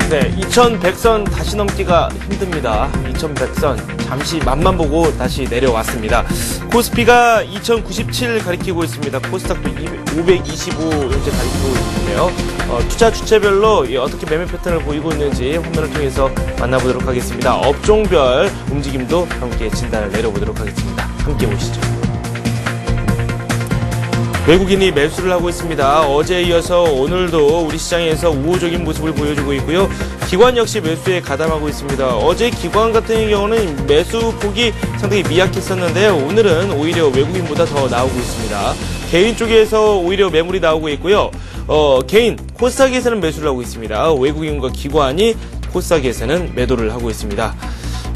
네, 2100선 다시 넘기가 힘듭니다. 2100선 잠시 맛만 보고 다시 내려왔습니다. 코스피가 2097 가리키고 있습니다. 코스닥도 525 현재 가리키고 있는데요. 투자 주체별로 어떻게 매매 패턴을 보이고 있는지 화면을 통해서 만나보도록 하겠습니다. 업종별 움직임도 함께 진단을 내려보도록 하겠습니다. 함께 보시죠. 외국인이 매수를 하고 있습니다. 어제에 이어서 오늘도 우리 시장에서 우호적인 모습을 보여주고 있고요. 기관 역시 매수에 가담하고 있습니다. 어제 기관 같은 경우는 매수 폭이 상당히 미약했었는데요. 오늘은 오히려 외국인보다 더 나오고 있습니다. 개인 쪽에서 오히려 매물이 나오고 있고요. 개인 코스닥에서는 매수를 하고 있습니다. 외국인과 기관이 코스닥에서는 매도를 하고 있습니다.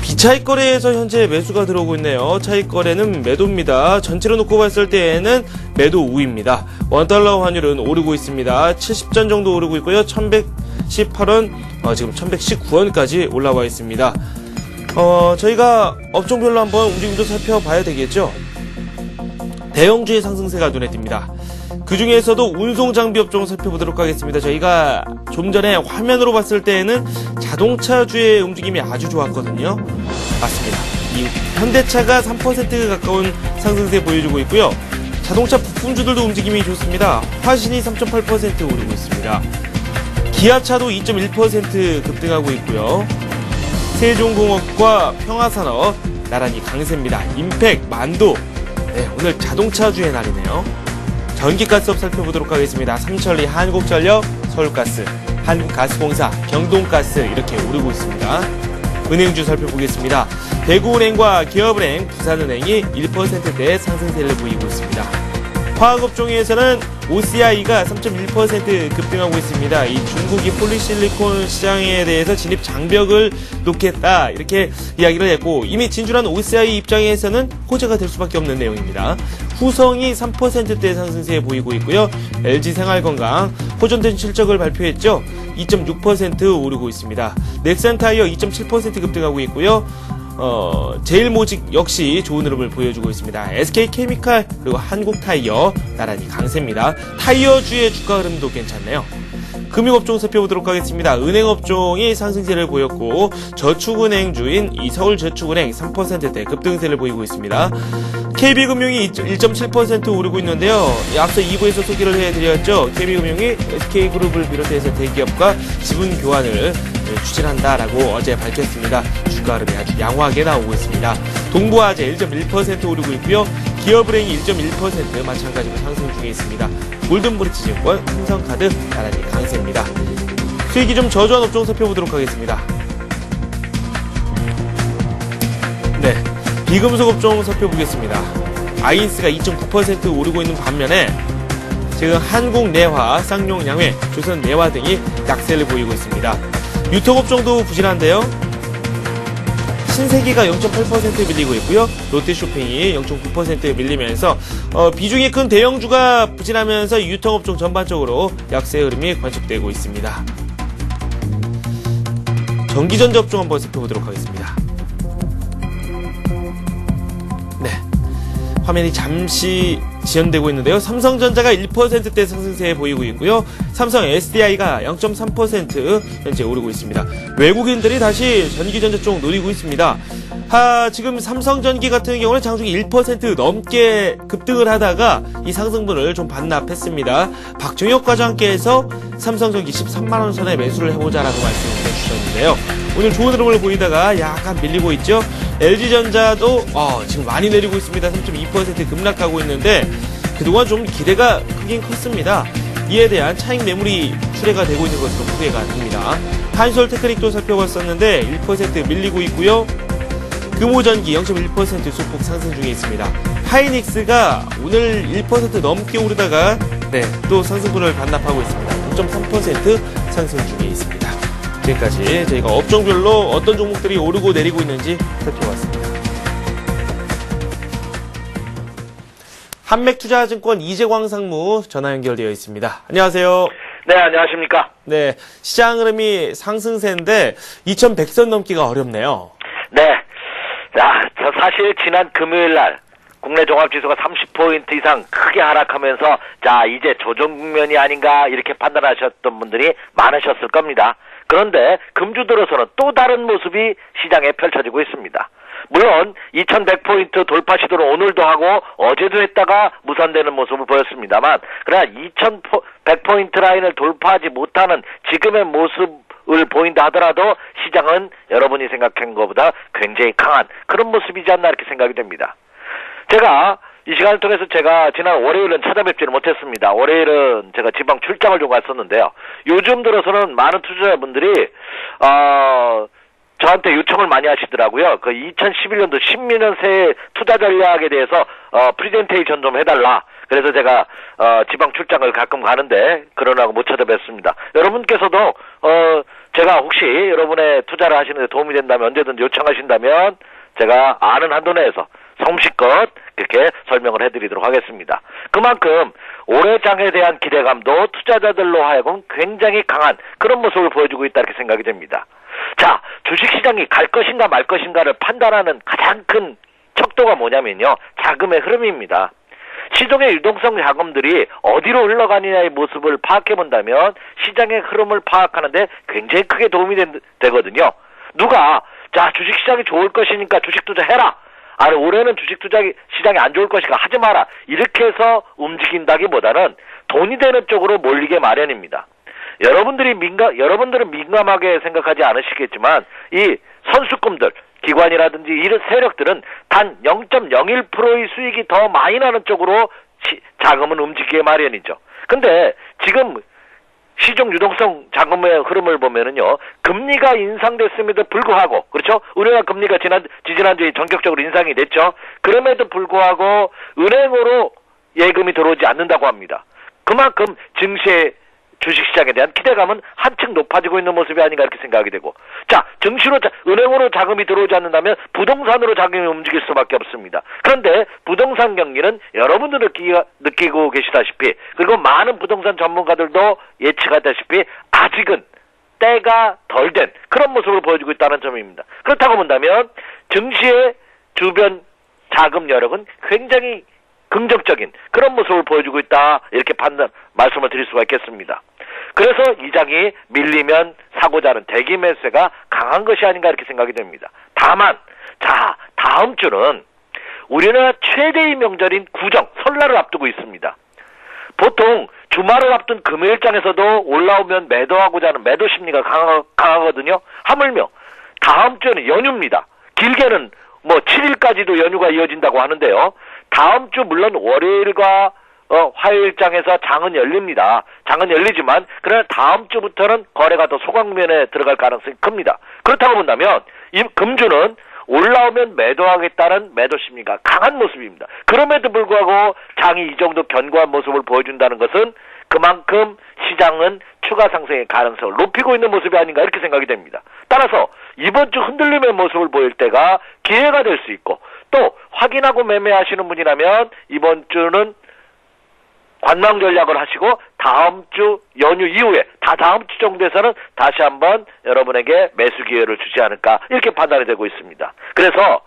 비차익 거래에서 현재 매수가 들어오고 있네요. 차익 거래는 매도입니다. 전체로 놓고 봤을 때에는 매도 우위입니다. 원달러 환율은 오르고 있습니다. 70전 정도 오르고 있고요. 1118원, 지금 1119원까지 올라와 있습니다. 저희가 업종별로 한번 움직임도 살펴봐야 되겠죠. 대형주의 상승세가 눈에 띕니다. 그 중에서도 운송장비 업종 살펴보도록 하겠습니다. 저희가 좀 전에 화면으로 봤을 때에는 자동차주의 움직임이 아주 좋았거든요. 맞습니다. 이 현대차가 3% 가까운 상승세 보여주고 있고요. 자동차 부품주들도 움직임이 좋습니다. 화신이 3.8% 오르고 있습니다. 기아차도 2.1% 급등하고 있고요. 세종공업과 평화산업 나란히 강세입니다. 임팩, 만도, 네, 오늘 자동차주의 날이네요. 전기가스업 살펴보도록 하겠습니다. 삼천리, 한국전력, 서울가스, 한국가스공사, 경동가스 이렇게 오르고 있습니다. 은행주 살펴보겠습니다. 대구은행과 기업은행, 부산은행이 1%대 상승세를 보이고 있습니다. 화학업종에서는 OCI가 3.1% 급등하고 있습니다. 이 중국이 폴리실리콘 시장에 대해서 진입 장벽을 놓겠다 이렇게 이야기를 했고 이미 진출한 OCI 입장에서는 호재가 될 수밖에 없는 내용입니다. 후성이 3%대 상승세 보이고 있고요. LG생활건강 호전된 실적을 발표했죠. 2.6% 오르고 있습니다. 넥센타이어 2.7% 급등하고 있고요. 제일모직 역시 좋은 흐름을 보여주고 있습니다. SK케미칼 그리고 한국타이어 나란히 강세입니다. 타이어주의 주가 흐름도 괜찮네요. 금융업종 살펴보도록 하겠습니다. 은행업종이 상승세를 보였고 저축은행주인 이 서울저축은행 3%대 급등세를 보이고 있습니다. KB금융이 1.7% 오르고 있는데요. 앞서 2부에서 소개를 해드렸죠. KB금융이 SK그룹을 비롯해서 대기업과 지분 교환을 추진한다라고 어제 밝혔습니다. 주가 흐름이 아주 양호하게 나오고 있습니다. 동부화재 1.1% 오르고 있고요. 기업은행이 1.1% 마찬가지로 상승 중에 있습니다. 골든브리츠증권, 삼성카드 나란히 강세입니다. 수익이 좀 저조한 업종 살펴보도록 하겠습니다. 네, 비금속 업종 살펴보겠습니다. 아이인스가 2.9% 오르고 있는 반면에 지금 한국내화, 쌍용양회, 조선내화 등이 약세를 보이고 있습니다. 유통업종도 부진한데요. 신세계가 0.8% 밀리고 있고요. 롯데쇼핑이 0.9% 밀리면서 비중이 큰 대형주가 부진하면서 유통업종 전반적으로 약세 흐름이 관측되고 있습니다. 전기전자 업종 한번 살펴보도록 하겠습니다. 네, 화면이 잠시 지연되고 있는데요. 삼성전자가 1%대 상승세 보이고 있고요. 삼성 SDI가 0.3% 현재 오르고 있습니다. 외국인들이 다시 전기전자 쪽 노리고 있습니다. 지금 삼성전기 같은 경우는 장중에 1% 넘게 급등을 하다가 이 상승분을 좀 반납했습니다. 박정혁 과장께서 삼성전기 13만원 선에 매수를 해보자라고 말씀을 해주셨는데요. 오늘 좋은 흐름을 보이다가 약간 밀리고 있죠. LG전자도 지금 많이 내리고 있습니다. 3.2% 급락하고 있는데 그동안 좀 기대가 크긴 컸습니다. 이에 대한 차익 매물이 출회가 되고 있는 것으로 풀이가 됩니다. 한솔테크닉도 살펴봤었는데 1% 밀리고 있고요. 금호전기 0.1% 소폭 상승 중에 있습니다. 하이닉스가 오늘 1% 넘게 오르다가 또 상승분을 반납하고 있습니다. 0.3% 상승 중에 있습니다. 지금까지 저희가 업종별로 어떤 종목들이 오르고 내리고 있는지 살펴봤습니다. 한맥투자증권 이재광 상무 전화 연결되어 있습니다. 안녕하세요. 네, 안녕하십니까. 네, 시장 흐름이 상승세인데 2100선 넘기가 어렵네요. 네. 사실 지난 금요일 날 국내 종합지수가 30포인트 이상 크게 하락하면서 자 이제 조정 국면이 아닌가 이렇게 판단하셨던 분들이 많으셨을 겁니다. 그런데 금주 들어서는 또 다른 모습이 시장에 펼쳐지고 있습니다. 물론 2100포인트 돌파 시도를 오늘도 하고 어제도 했다가 무산되는 모습을 보였습니다만 그러나 2100포인트 라인을 돌파하지 못하는 지금의 모습을 보인다 하더라도 시장은 여러분이 생각한 것보다 굉장히 강한 그런 모습이지 않나 이렇게 생각이 됩니다. 제가 이 시간을 통해서 제가 지난 월요일은 찾아뵙지는 못했습니다. 월요일은 제가 지방 출장을 좀 갔었는데요. 요즘 들어서는 많은 투자자분들이 저한테 요청을 많이 하시더라고요. 그 2011년도 신민년 새해 투자 전략에 대해서 프리젠테이션 좀 해달라. 그래서 제가 지방 출장을 가끔 가는데 그러라고 못 찾아뵙습니다. 여러분께서도 제가 혹시 여러분의 투자를 하시는 데 도움이 된다면 언제든 요청하신다면 제가 아는 한도 내에서 성실껏 그렇게 설명을 해드리도록 하겠습니다. 그만큼 올해 장에 대한 기대감도 투자자들로 하여금 굉장히 강한 그런 모습을 보여주고 있다 이렇게 생각이 됩니다. 자, 주식시장이 갈 것인가 말 것인가를 판단하는 가장 큰 척도가 뭐냐면요. 자금의 흐름입니다. 시중의 유동성 자금들이 어디로 흘러가느냐의 모습을 파악해본다면 시장의 흐름을 파악하는데 굉장히 크게 도움이 되거든요. 누가 자 주식시장이 좋을 것이니까 주식 투자해라. 올해는 주식 투자 시장이 안 좋을 것이니까 하지 마라. 이렇게 해서 움직인다기보다는 돈이 되는 쪽으로 몰리게 마련입니다. 여러분들은 민감하게 생각하지 않으시겠지만 이 선수급들, 기관이라든지 이런 세력들은 단 0.01%의 수익이 더 많이 나는 쪽으로 자금은 움직이게 마련이죠. 근데 지금 시중 유동성 자금의 흐름을 보면은요, 금리가 인상됐음에도 불구하고, 그렇죠? 은행화 금리가 지지난주에 전격적으로 인상이 됐죠? 그럼에도 불구하고, 은행으로 예금이 들어오지 않는다고 합니다. 그만큼 증시의 주식시장에 대한 기대감은 한층 높아지고 있는 모습이 아닌가 이렇게 생각이 되고, 자, 은행으로 자금이 들어오지 않는다면 부동산으로 자금이 움직일 수밖에 없습니다. 그런데 부동산 경기는 여러분들 느끼고 계시다시피, 그리고 많은 부동산 전문가들도 예측하다시피 아직은 때가 덜 된 그런 모습을 보여주고 있다는 점입니다. 그렇다고 본다면 증시의 주변 자금 여력은 굉장히 긍정적인 그런 모습을 보여주고 있다 이렇게 말씀을 드릴 수가 있겠습니다. 그래서 이 장이 밀리면 사고자 하는 대기 매수가 강한 것이 아닌가 이렇게 생각이 됩니다. 다만 자 다음 주는 우리나라 최대의 명절인 구정 설날을 앞두고 있습니다. 보통 주말을 앞둔 금요일장에서도 올라오면 매도하고자 하는 매도 심리가 강하거든요. 하물며 다음 주는 연휴입니다. 길게는 7일까지도 연휴가 이어진다고 하는데요. 다음 주 물론 월요일과 화요일장에서 장은 열립니다. 장은 열리지만 그러나 다음 주부터는 거래가 더 소강면에 들어갈 가능성이 큽니다. 그렇다고 본다면 이 금주는 올라오면 매도하겠다는 매도 심리가 강한 모습입니다. 그럼에도 불구하고 장이 이 정도 견고한 모습을 보여준다는 것은 그만큼 시장은 추가 상승의 가능성을 높이고 있는 모습이 아닌가 이렇게 생각이 됩니다. 따라서 이번 주 흔들림의 모습을 보일 때가 기회가 될 수 있고 또 확인하고 매매하시는 분이라면 이번 주는 관망 전략을 하시고 다음 주 연휴 이후에 다음 주 정도에서는 다시 한번 여러분에게 매수 기회를 주지 않을까 이렇게 판단이 되고 있습니다. 그래서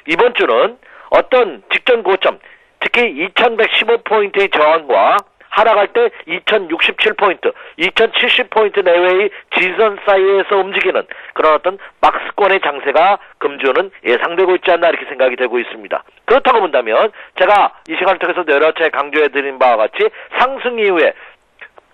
이번 주는 어떤 직전 고점 특히 2115포인트의 저항과 하락할 때 2067포인트, 2070포인트 내외의 지선 사이에서 움직이는 그런 어떤 박스권의 장세가 금주는 예상되고 있지 않나 이렇게 생각이 되고 있습니다. 그렇다고 본다면 제가 이 시간을 통해서 여러 차례 강조해드린 바와 같이 상승 이후에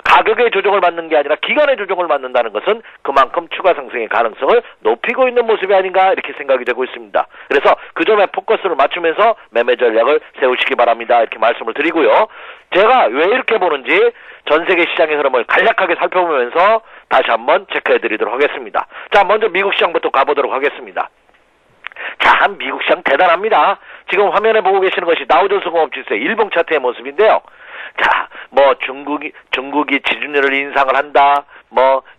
가격의 조정을 받는 게 아니라 기간의 조정을 받는다는 것은 그만큼 추가 상승의 가능성을 높이고 있는 모습이 아닌가 이렇게 생각이 되고 있습니다. 그래서 그 점에 포커스를 맞추면서 매매 전략을 세우시기 바랍니다. 이렇게 말씀을 드리고요. 제가 왜 이렇게 보는지 전 세계 시장의 흐름을 간략하게 살펴보면서 다시 한번 체크해 드리도록 하겠습니다. 자, 먼저 미국 시장부터 가보도록 하겠습니다. 자, 미국 시장 대단합니다. 지금 화면에 보고 계시는 것이 다우존스 공업지수의 일봉 차트의 모습인데요. 자, 중국이 지준율을 인상을 한다.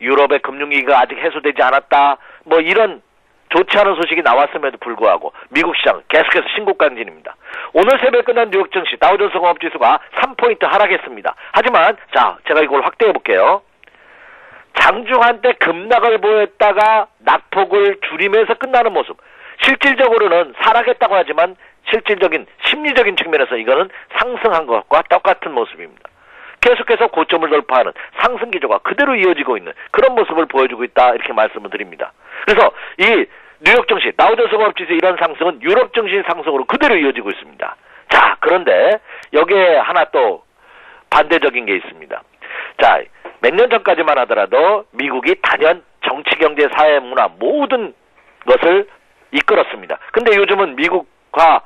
유럽의 금융위기가 아직 해소되지 않았다. 이런 좋지 않은 소식이 나왔음에도 불구하고 미국 시장 계속해서 신고강진입니다. 오늘 새벽 끝난 뉴욕 증시 다우존스 공업지수가 3포인트 하락했습니다. 하지만 자, 제가 이걸 확대해 볼게요. 장중 한때 급락을 보였다가 낙폭을 줄이면서 끝나는 모습. 실질적으로는 하락했다고 하지만 실질적인 심리적인 측면에서 이거는 상승한 것과 똑같은 모습입니다. 계속해서 고점을 돌파하는 상승 기조가 그대로 이어지고 있는 그런 모습을 보여주고 있다 이렇게 말씀을 드립니다. 그래서 이 뉴욕 증시, 다우존스 종합지수 이런 상승은 유럽 증시 상승으로 그대로 이어지고 있습니다. 자, 그런데 여기에 하나 또 반대적인 게 있습니다. 자, 몇 년 전까지만 하더라도 미국이 단연 정치, 경제, 사회, 문화 모든 것을 이끌었습니다. 근데 요즘은 미국과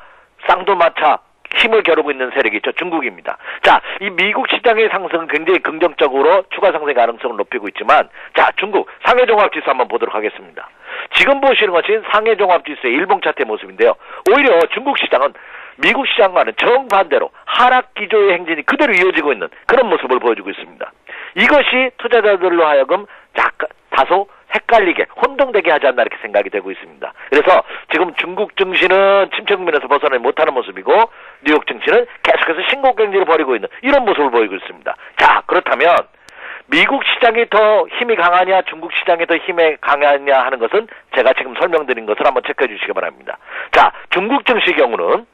쌍두마차 힘을 겨루고 있는 세력이 있죠. 중국입니다. 자, 이 미국 시장의 상승은 굉장히 긍정적으로 추가 상승 가능성을 높이고 있지만, 자, 중국 상해종합지수 한번 보도록 하겠습니다. 지금 보시는 것이 상해종합지수의 일봉 차트의 모습인데요. 오히려 중국 시장은 미국 시장과는 정반대로 하락 기조의 행진이 그대로 이어지고 있는 그런 모습을 보여주고 있습니다. 이것이 투자자들로 하여금 다소 헷갈리게 혼동되게 하지 않나 이렇게 생각이 되고 있습니다. 그래서 지금 중국 증시는 침체 국면에서 벗어나지 못하는 모습이고 뉴욕 증시는 계속해서 신고가 경쟁을 벌이고 있는 이런 모습을 보이고 있습니다. 자, 그렇다면 미국 시장이 더 힘이 강하냐 중국 시장이 더 힘이 강하냐 하는 것은 제가 지금 설명드린 것을 한번 체크해 주시기 바랍니다. 자, 중국 증시 경우는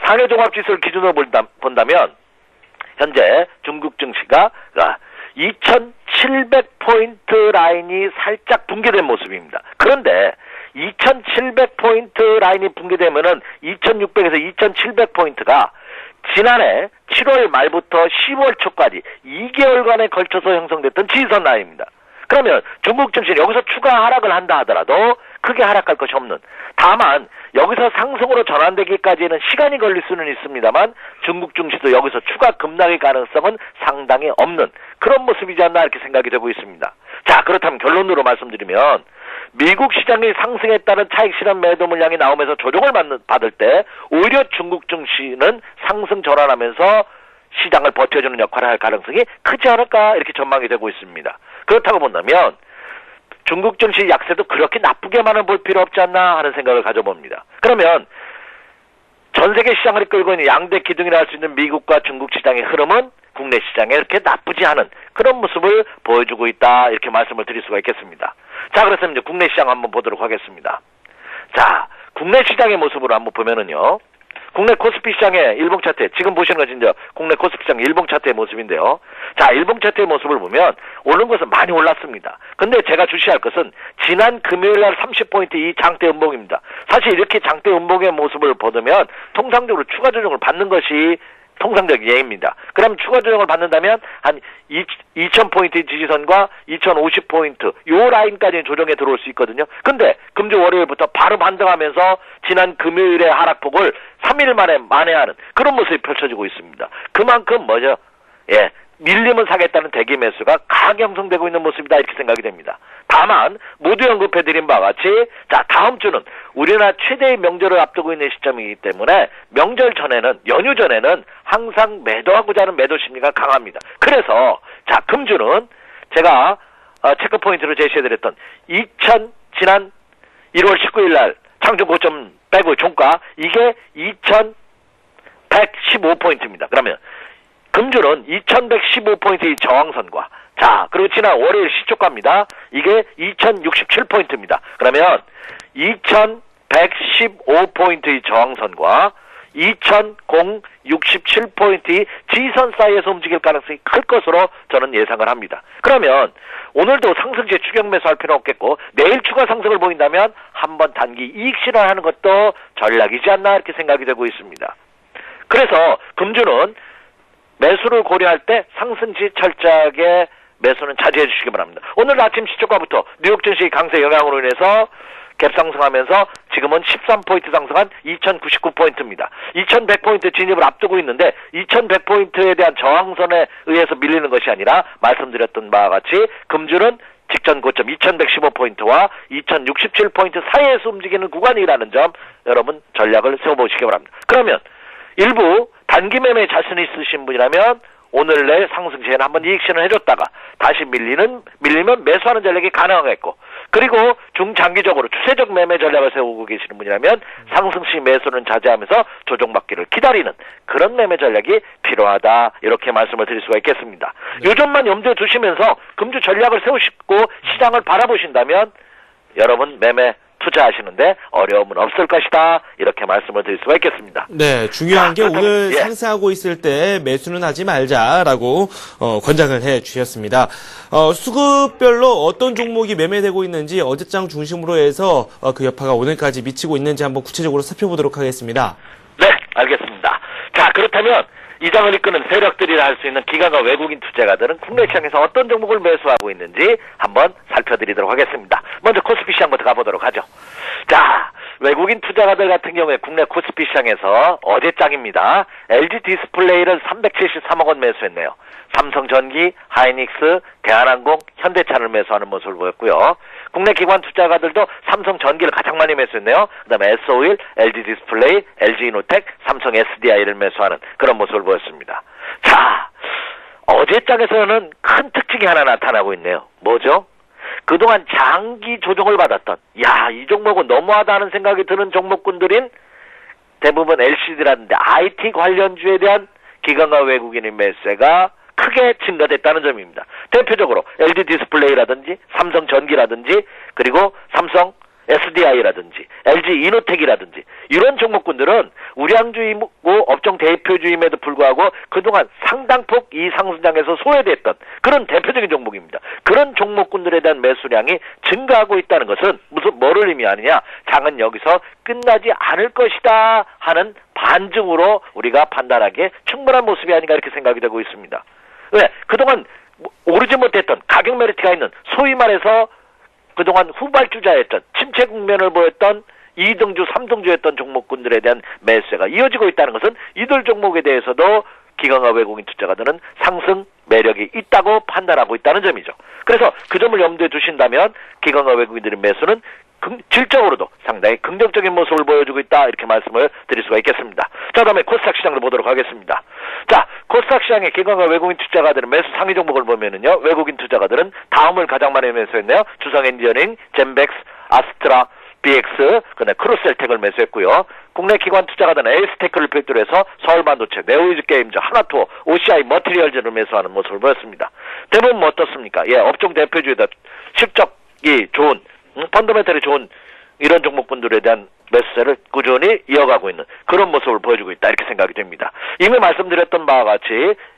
상해종합지수를 기준으로 본다면 현재 중국 증시가 2700포인트 라인이 살짝 붕괴된 모습입니다. 그런데 2700포인트 라인이 붕괴되면은 2600에서 2700포인트가 지난해 7월 말부터 10월 초까지 2개월간에 걸쳐서 형성됐던 지지선 라인입니다. 그러면 중국 증시는 여기서 추가 하락을 한다 하더라도 크게 하락할 것이 없는, 다만 여기서 상승으로 전환되기까지는 시간이 걸릴 수는 있습니다만 중국 증시도 여기서 추가 급락의 가능성은 상당히 없는 그런 모습이지 않나 이렇게 생각이 되고 있습니다. 자, 그렇다면 결론으로 말씀드리면 미국 시장이 상승에 따른 차익 실현 매도 물량이 나오면서 조정을 받을 때 오히려 중국 증시는 상승 전환하면서 시장을 버텨주는 역할을 할 가능성이 크지 않을까 이렇게 전망이 되고 있습니다. 그렇다고 본다면 중국 증시 약세도 그렇게 나쁘게만은 볼 필요 없지 않나 하는 생각을 가져봅니다. 그러면 전 세계 시장을 이끌고 있는 양대 기둥이라 할 수 있는 미국과 중국 시장의 흐름은 국내 시장에 이렇게 나쁘지 않은 그런 모습을 보여주고 있다 이렇게 말씀을 드릴 수가 있겠습니다. 자, 그렇다면 이제 국내 시장 한번 보도록 하겠습니다. 자, 국내 시장의 모습으로 한번 보면은요. 국내 코스피 시장의 일봉 차트, 지금 보시는 것이 이제 국내 코스피 시장 일봉 차트의 모습인데요. 자, 일봉 차트의 모습을 보면 오른 것은 많이 올랐습니다. 근데 제가 주시할 것은 지난 금요일 날 30포인트 이 장대 음봉입니다. 사실 이렇게 장대 음봉의 모습을 보면 통상적으로 추가 조정을 받는 것이 통상적인 예입니다. 그럼 추가 조정을 받는다면 한 2000포인트 지지선과 2050포인트 요 라인까지는 조정에 들어올 수 있거든요. 근데 금주 월요일부터 바로 반등하면서 지난 금요일의 하락폭을 3일 만에 만회하는 그런 모습이 펼쳐지고 있습니다. 그만큼 뭐죠? 예, 밀림을 사겠다는 대기 매수가 강하게 형성되고 있는 모습이다 이렇게 생각이 됩니다. 다만 모두 언급해드린 바와 같이 자, 다음 주는 우리나라 최대의 명절을 앞두고 있는 시점이기 때문에 명절 전에는 연휴 전에는 항상 매도하고자 하는 매도 심리가 강합니다. 그래서 자, 금주는 제가 체크 포인트로 제시해드렸던 지난 1월 19일 날 장중 고점 빼고 종가 이게 2115포인트입니다. 그러면 금주는 2115포인트의 저항선과 자, 그리고 지난 월요일 시초가입니다. 이게 2067포인트입니다. 그러면 2115포인트의 저항선과 2067포인트의 지선 사이에서 움직일 가능성이 클 것으로 저는 예상을 합니다. 그러면 오늘도 상승세 추격 매수할 필요는 없겠고 내일 추가 상승을 보인다면 한번 단기 이익 실현하는 것도 전략이지 않나 이렇게 생각이 되고 있습니다. 그래서 금주는 매수를 고려할 때 상승시 철저하게 매수는 자제해 주시기 바랍니다. 오늘 아침 시초가부터 뉴욕 증시 강세 영향으로 인해서 갭 상승하면서 지금은 13포인트 상승한 2099포인트입니다. 2100포인트 진입을 앞두고 있는데 2100포인트에 대한 저항선에 의해서 밀리는 것이 아니라 말씀드렸던 바와 같이 금주는 직전 고점 2115포인트와 2067포인트 사이에서 움직이는 구간이라는 점 여러분 전략을 세워보시기 바랍니다. 그러면 일부 단기 매매 자신이 있으신 분이라면 오늘 내일 상승시에는 한번 이익 실현을 해줬다가 다시 밀리면 매수하는 전략이 가능하겠고, 그리고 중장기적으로 추세적 매매 전략을 세우고 계시는 분이라면 상승시 매수는 자제하면서 조정받기를 기다리는 그런 매매 전략이 필요하다 이렇게 말씀을 드릴 수가 있겠습니다. 네. 요 점만 염두에 두시면서 금주 전략을 세우시고 시장을 바라보신다면 여러분 매매 투자하시는데 어려움은 없을 것이다. 이렇게 말씀을 드릴 수가 있겠습니다. 네, 중요한 게 그렇다면, 오늘 예. 상승하고 있을 때 매수는 하지 말자라고 권장을 해 주셨습니다. 수급별로 어떤 종목이 매매되고 있는지 어제장 중심으로 해서 그 여파가 오늘까지 미치고 있는지 한번 구체적으로 살펴보도록 하겠습니다. 네, 알겠습니다. 자, 그렇다면 이 장을 이끄는 세력들이라 할 수 있는 기관과 외국인 투자가들은 국내 시장에서 어떤 종목을 매수하고 있는지 한번 살펴드리도록 하겠습니다. 먼저 코스피 시장부터 가보도록 하죠. 자, 외국인 투자가들 같은 경우에 국내 코스피 시장에서 어제장입니다. LG 디스플레이를 373억 원 매수했네요. 삼성전기, 하이닉스, 대한항공, 현대차를 매수하는 모습을 보였고요. 국내 기관 투자가들도 삼성전기를 가장 많이 매수했네요. 그 다음에 S-오일, LG 디스플레이, LG이노텍, 삼성 SDI를 매수하는 그런 모습을 보였습니다. 자, 어제장에서는 큰 특징이 하나 나타나고 있네요. 뭐죠? 그동안 장기 조정을 받았던, 야, 이 종목은 너무하다 하는 생각이 드는 종목군들인 대부분 LCD라든지 IT 관련주에 대한 기관과 외국인의 매수가 크게 증가됐다는 점입니다. 대표적으로 LG 디스플레이라든지 삼성전기라든지 그리고 삼성 SDI라든지 LG 이노텍이라든지 이런 종목군들은 우량주이고 업종 대표주임에도 불구하고 그동안 상당폭 이 상승장에서 소외됐던 그런 대표적인 종목입니다. 그런 종목군들에 대한 매수량이 증가하고 있다는 것은 뭐를 의미하느냐? 장은 여기서 끝나지 않을 것이다 하는 반증으로 우리가 판단하기에 충분한 모습이 아닌가 이렇게 생각이 되고 있습니다. 왜? 그동안 오르지 못했던 가격 메리트가 있는 소위 말해서 그동안 후발주자였던 침체 국면을 보였던 2등주, 3등주였던 종목군들에 대한 매수세가 이어지고 있다는 것은 이들 종목에 대해서도 기관과 외국인 투자가들은 상승 매력이 있다고 판단하고 있다는 점이죠. 그래서 그 점을 염두에 두신다면 기관과 외국인들의 매수는 질적으로도 상당히 긍정적인 모습을 보여주고 있다 이렇게 말씀을 드릴 수가 있겠습니다. 자, 다음에 코스닥 시장으로 보도록 하겠습니다. 자, 코스닥 시장의 기관과 외국인 투자가들은 매수 상위 종목을 보면은요, 외국인 투자가들은 다음을 가장 많이 매수했네요. 주성엔지니어링, 젠백스, 아스트라, BX, 그다음에 크로셀텍을 매수했고요. 국내 기관 투자가들은 에이스테크를 필두로 해서 서울반도체, 네오이즈게임즈, 하나투어, OCI 머티리얼즈를 매수하는 모습을 보였습니다. 대부분 뭐 어떻습니까? 예, 업종 대표주에다 실적이 좋은 펀더멘털이 좋은 이런 종목분들에 대한 매수세를 꾸준히 이어가고 있는 그런 모습을 보여주고 있다 이렇게 생각이 됩니다. 이미 말씀드렸던 바와 같이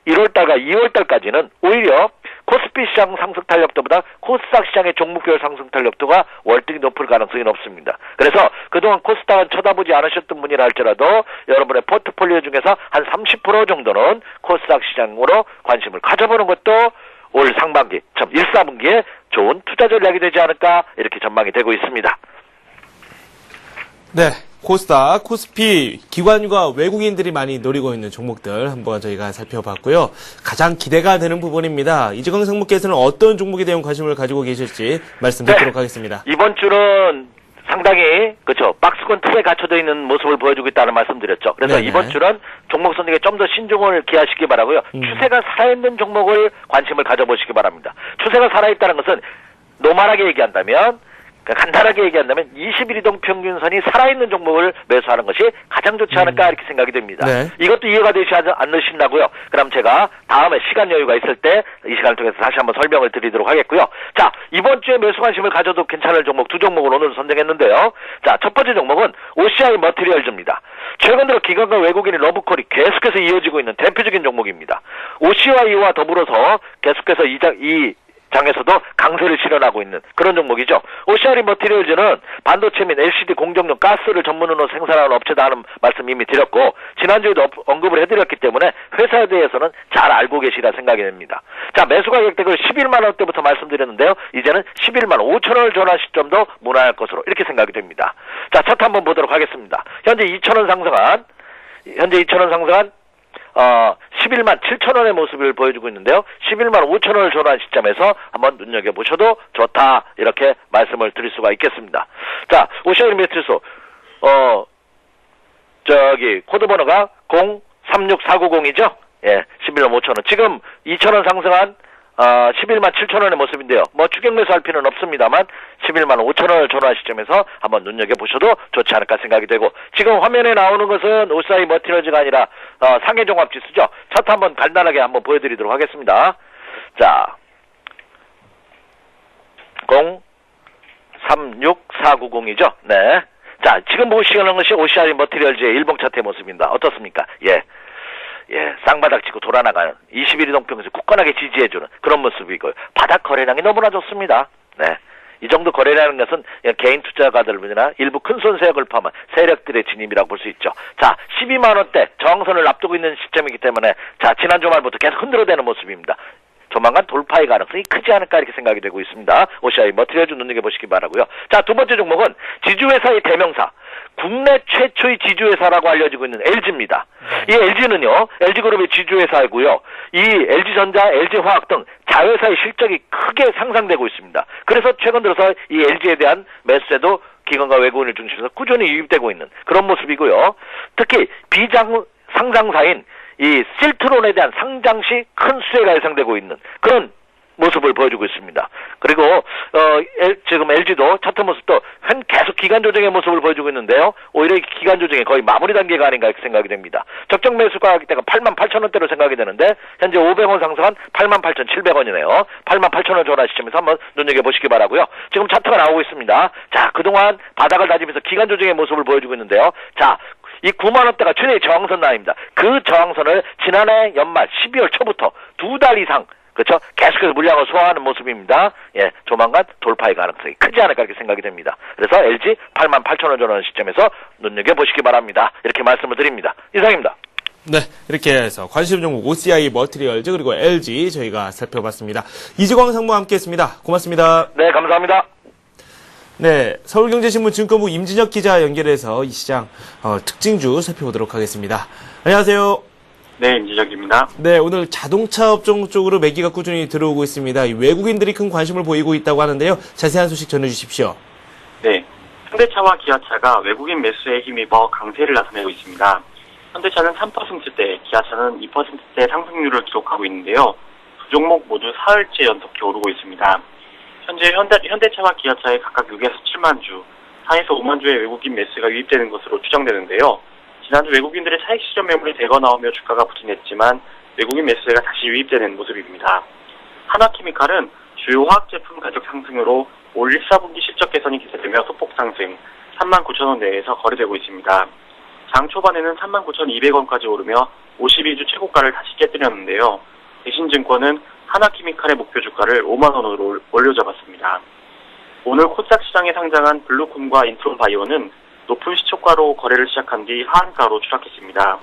1월달과 2월달까지는 오히려 코스피 시장 상승 탄력도보다 코스닥 시장의 종목별 상승 탄력도가 월등히 높을 가능성이 높습니다. 그래서 그동안 코스닥은 쳐다보지 않으셨던 분이라 할지라도 여러분의 포트폴리오 중에서 한 30% 정도는 코스닥 시장으로 관심을 가져보는 것도 올 상반기, 참 1, 4분기에 좋은 투자 전략이 되지 않을까 이렇게 전망이 되고 있습니다. 네, 코스닥, 코스피, 기관과 외국인들이 많이 노리고 있는 종목들 한번 저희가 살펴봤고요. 가장 기대가 되는 부분입니다. 이재광 상무께서는 어떤 종목에 대한 관심을 가지고 계실지 말씀 듣도록 하겠습니다. 이번 주는 상당히 그렇죠. 박스권 틀에 갇혀져 있는 모습을 보여주고 있다는 말씀드렸죠. 그래서 네네. 이번 주는 종목 선택에 좀 더 신중을 기하시기 바라고요. 추세가 살아있는 종목을 관심을 가져보시기 바랍니다. 추세가 살아있다는 것은 노멀하게 얘기한다면 간단하게 얘기한다면 21 이동평균선이 살아있는 종목을 매수하는 것이 가장 좋지 않을까 이렇게 생각이 됩니다. 네. 이것도 이해가 되지 않으신다고요. 그럼 제가 다음에 시간 여유가 있을 때 이 시간을 통해서 다시 한번 설명을 드리도록 하겠고요. 자, 이번 주에 매수 관심을 가져도 괜찮을 종목 두 종목을 오늘 선정했는데요. 자, 첫 번째 종목은 OCI 머티리얼즈입니다. 최근 들어 기관과 외국인의 러브콜이 계속해서 이어지고 있는 대표적인 종목입니다. OCI와 더불어서 계속해서 이 장에서도 강세를 실현하고 있는 그런 종목이죠. OCI 머티리얼즈는 반도체 및 LCD 공정용 가스를 전문으로 생산하는 업체다 하는 말씀 이미 드렸고 지난주에도 언급을 해드렸기 때문에 회사에 대해서는 잘 알고 계시라 생각이 됩니다. 자, 매수 가격대를 11만 원대부터 말씀드렸는데요. 이제는 11만 5천 원을 전환 시점도 무난할 것으로 이렇게 생각이 됩니다. 자, 차트 한번 보도록 하겠습니다. 현재 2,000원 상승한 11만 7천 원의 모습을 보여주고 있는데요. 11만 5천 원을 전환 시점에서 한번 눈여겨보셔도 좋다 이렇게 말씀을 드릴 수가 있겠습니다. 자, 오시아이 매트리스 코드 번호가 036490이죠. 예, 11만 5천 원. 지금 2천 원 상승한 11만 7천 원의 모습인데요. 뭐 추격 매수할 필요는 없습니다만 11만 5천 원을 전환 시점에서 한번 눈여겨보셔도 좋지 않을까 생각이 되고 지금 화면에 나오는 것은 OCI 머티리얼즈가 아니라 상해 종합 지수죠. 차트 한번 간단하게 한번 보여드리도록 하겠습니다. 자, 36490이죠. 네. 자, 지금 보시는 것이 OCI 머티리얼즈의 일봉 차트의 모습입니다. 어떻습니까? 예, 쌍바닥 치고 돌아나가는 21일 동평에서 굳건하게 지지해주는 그런 모습이고요. 바닥 거래량이 너무나 좋습니다. 네. 이 정도 거래라는 것은 개인 투자가들이나 일부 큰 손 세력을 포함한 세력들의 진입이라고 볼 수 있죠. 자, 12만 원대 저항선을 앞두고 있는 시점이기 때문에 자, 지난 주말부터 계속 흔들어대는 모습입니다. 조만간 돌파의 가능성이 크지 않을까 이렇게 생각이 되고 있습니다. OCI 머티리얼즈 눈여겨보시기 바라고요. 자, 두 번째 종목은 지주회사의 대명사, 국내 최초의 지주회사라고 알려지고 있는 LG입니다. 이 LG는요, LG그룹의 지주회사이고요. 이 LG전자, LG화학 등 자회사의 실적이 크게 상승되고 있습니다. 그래서 최근 들어서 이 LG에 대한 매수세도 기관과 외국인을 중심으로 꾸준히 유입되고 있는 그런 모습이고요. 특히 상장사인 이 실트론에 대한 상장 시 큰 수혜가 예상되고 있는 그런 모습을 보여주고 있습니다. 그리고 지금 LG도 차트 모습도 계속 기간 조정의 모습을 보여주고 있는데요. 오히려 기간 조정이 거의 마무리 단계가 아닌가 이렇게 생각이 됩니다. 적정 매수 가격대가 88,000원대로 생각이 되는데 현재 500원 상승한 88,700원이네요. 88,000원 전환 시점에서 한번 눈여겨보시기 바라고요. 지금 차트가 나오고 있습니다. 자, 그동안 바닥을 다지면서 기간 조정의 모습을 보여주고 있는데요. 자, 이 9만원대가 최대의 저항선 라인입니다. 그 저항선을 지난해 연말 12월 초부터 2달 이상 그렇죠? 계속해서 물량을 소화하는 모습입니다. 예, 조만간 돌파의 가능성이 크지 않을까 이렇게 생각이 됩니다. 그래서 LG 88,000원 전환 시점에서 눈여겨보시기 바랍니다. 이렇게 말씀을 드립니다. 이상입니다. 네, 이렇게 해서 관심 종목 OCI 머티리얼즈 그리고 LG 저희가 살펴봤습니다. 이지광 상무와 함께했습니다. 고맙습니다. 네, 감사합니다. 네, 서울경제신문 증권부 임진혁 기자 연결해서 이 시장 특징주 살펴보도록 하겠습니다. 안녕하세요. 네, 임진혁입니다. 네, 오늘 자동차 업종 쪽으로 매기가 꾸준히 들어오고 있습니다. 외국인들이 큰 관심을 보이고 있다고 하는데요. 자세한 소식 전해주십시오. 네, 현대차와 기아차가 외국인 매수에 힘입어 강세를 나타내고 있습니다. 현대차는 3%대, 기아차는 2%대 상승률을 기록하고 있는데요. 두 종목 모두 사흘째 연속히 오르고 있습니다. 현재 현대차와 기아차에 각각 6에서 7만 주, 4에서 5만 주의 외국인 매수가 유입되는 것으로 추정되는데요. 지난주 외국인들의 차익 실현 매물이 대거 나오며 주가가 부진했지만 외국인 매수세가 다시 유입되는 모습입니다. 한화케미칼은 주요 화학 제품 가격 상승으로 올 1, 4분기 실적 개선이 기대되며 소폭 상승 39,000원 내에서 거래되고 있습니다. 장 초반에는 39,200원까지 오르며 52주 최고가를 다시 깨뜨렸는데요. 대신증권은 한화케미칼의 목표 주가를 5만원으로 올려잡았습니다. 오늘 코스닥 시장에 상장한 블루콤과 인트론바이오는 높은 시초가로 거래를 시작한 뒤 하한가로 추락했습니다.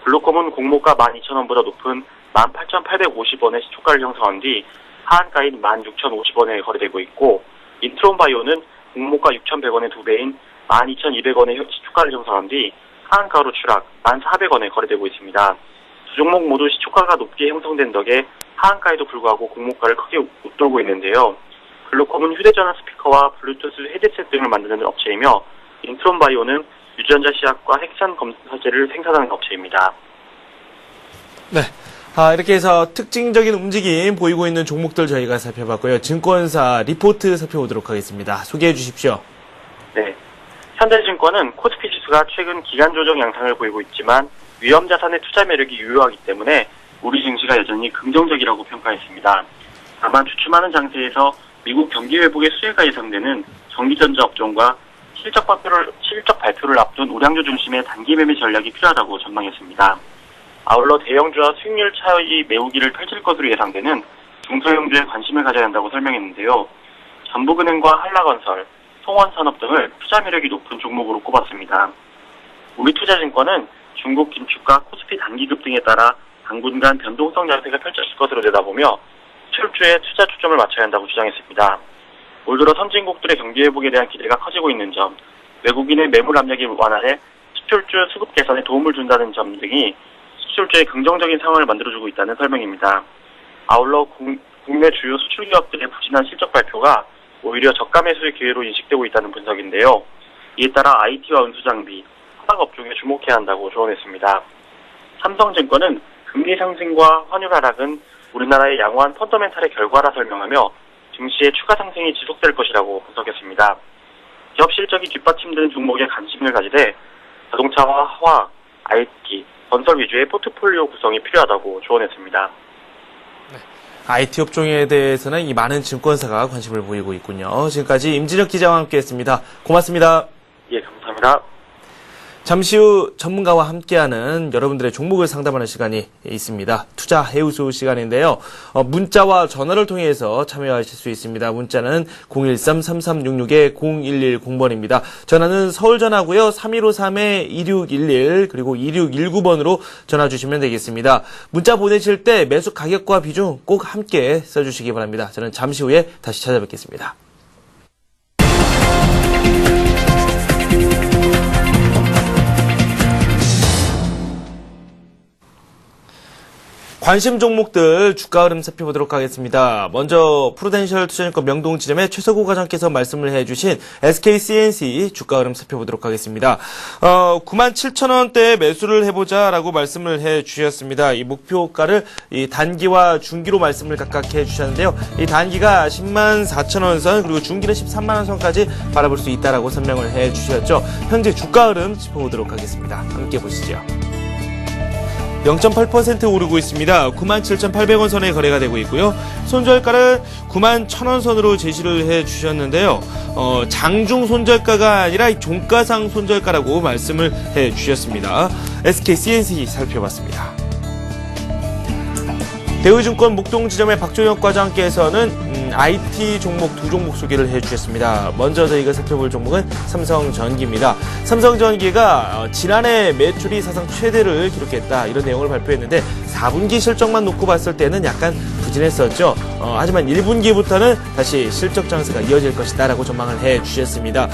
블루콤은 공모가 12,000원보다 높은 18,850원의 시초가를 형성한 뒤 하한가인 16,050원에 거래되고 있고, 인트론바이오는 공모가 6,100원의 2배인 12,200원의 시초가를 형성한 뒤 하한가로 추락 1,400원에 거래되고 있습니다. 두 종목 모두 시초가가 높게 형성된 덕에 하한가에도 불구하고 공모가를 크게 웃돌고 있는데요. 블루콤은 휴대전화 스피커와 블루투스 헤드셋 등을 만드는 업체이며, 인트론바이오는 유전자 시약과 핵산 검사제를 생산하는 업체입니다. 네, 이렇게 해서 특징적인 움직임 보이고 있는 종목들 저희가 살펴봤고요. 증권사 리포트 살펴보도록 하겠습니다. 소개해 주십시오. 네, 현대증권은 코스피 지수가 최근 기간 조정 양상을 보이고 있지만 위험 자산의 투자 매력이 유효하기 때문에 우리 증시가 여전히 긍정적이라고 평가했습니다. 다만 주춤하는 장세에서 미국 경기 회복의 수혜가 예상되는 전기전자 업종과 실적 발표를 앞둔 우량주 중심의 단기 매매 전략이 필요하다고 전망했습니다. 아울러 대형주와 수익률 차이 메우기를 펼칠 것으로 예상되는 중소형주에 관심을 가져야 한다고 설명했는데요. 전북은행과 한라건설, 송원산업 등을 투자 매력이 높은 종목으로 꼽았습니다. 우리투자증권은 중국 긴축과 코스피 단기 급등에 따라 당분간 변동성 장세가 펼쳐질 것으로 내다보며 수출주에 투자 초점을 맞춰야 한다고 주장했습니다. 올 들어 선진국들의 경기 회복에 대한 기대가 커지고 있는 점, 외국인의 매물 압력이 완화해 수출주 수급 개선에 도움을 준다는 점 등이 수출주의 긍정적인 상황을 만들어주고 있다는 설명입니다. 아울러 국내 주요 수출 기업들의 부진한 실적 발표가 오히려 저가 매수의 기회로 인식되고 있다는 분석인데요. 이에 따라 IT와 운수장비, 화학 업종에 주목해야 한다고 조언했습니다. 삼성증권은 금리 상승과 환율 하락은 우리나라의 양호한 펀더멘탈의 결과라 설명하며 증시의 추가 상승이 지속될 것이라고 분석했습니다. 기업 실적이 뒷받침되는 종목에 관심을 가지되 자동차와 화학, IT, 건설 위주의 포트폴리오 구성이 필요하다고 조언했습니다. IT 업종에 대해서는 이 많은 증권사가 관심을 보이고 있군요. 지금까지 임진혁 기자와 함께했습니다. 고맙습니다. 예, 감사합니다. 잠시 후 전문가와 함께하는 여러분들의 종목을 상담하는 시간이 있습니다. 투자 해우소 시간인데요. 문자와 전화를 통해서 참여하실 수 있습니다. 문자는 013-3366-0110번입니다. 전화는 서울 전화고요. 3153-2611 그리고 2619번으로 전화 주시면 되겠습니다. 문자 보내실 때 매수 가격과 비중 꼭 함께 써주시기 바랍니다. 저는 잠시 후에 다시 찾아뵙겠습니다. 관심 종목들 주가 흐름 살펴보도록 하겠습니다. 먼저 프루덴셜 투자증권 명동지점의 최서구 과장께서 말씀을 해주신 SK C&C 주가 흐름 살펴보도록 하겠습니다. 97,000원대에 매수를 해보자라고 말씀을 해주셨습니다. 이 목표가를 이 단기와 중기로 말씀을 각각 해주셨는데요. 이 단기가 104,000원 선 그리고 중기는 130,000원 선까지 바라볼 수 있다라고 설명을 해주셨죠. 현재 주가 흐름 짚어보도록 하겠습니다. 함께 보시죠. 0.8% 오르고 있습니다. 97,800원 선에 거래가 되고 있고요. 손절가를 91,000원 선으로 제시를 해주셨는데요. 장중 손절가가 아니라 종가상 손절가라고 말씀을 해주셨습니다. SK C&C 살펴봤습니다. 대우증권 목동지점의 박종혁 과장께서는 IT 종목 두 종목 소개를 해주셨습니다. 먼저 저희가 살펴볼 종목은 삼성전기입니다. 삼성전기가 지난해 매출이 사상 최대를 기록했다 이런 내용을 발표했는데 4분기 실적만 놓고 봤을 때는 약간 부진했었죠. 하지만 1분기부터는 다시 실적 장세가 이어질 것이다 라고 전망을 해주셨습니다.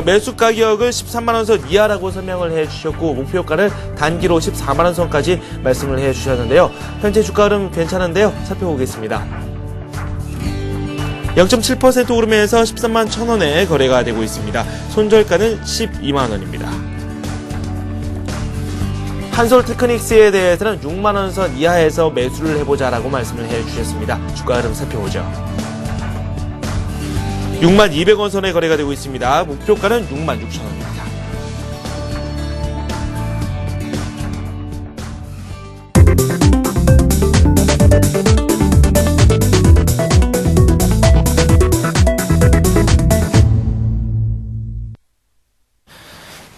매수 가격을 13만원 선 이하라고 설명을 해주셨고 목표가를 단기로 14만원 선까지 말씀을 해주셨는데요. 현재 주가 흐름 괜찮은데요. 살펴보겠습니다. 0.7% 오르면서 13만 1,000원에 거래가 되고 있습니다. 손절가는 12만원입니다. 한솔테크닉스에 대해서는 6만원 선 이하에서 매수를 해보자라고 말씀을 해주셨습니다. 주가 흐름 살펴보죠. 6만 200원 선에 거래가 되고 있습니다. 목표가는 6만 6천원입니다.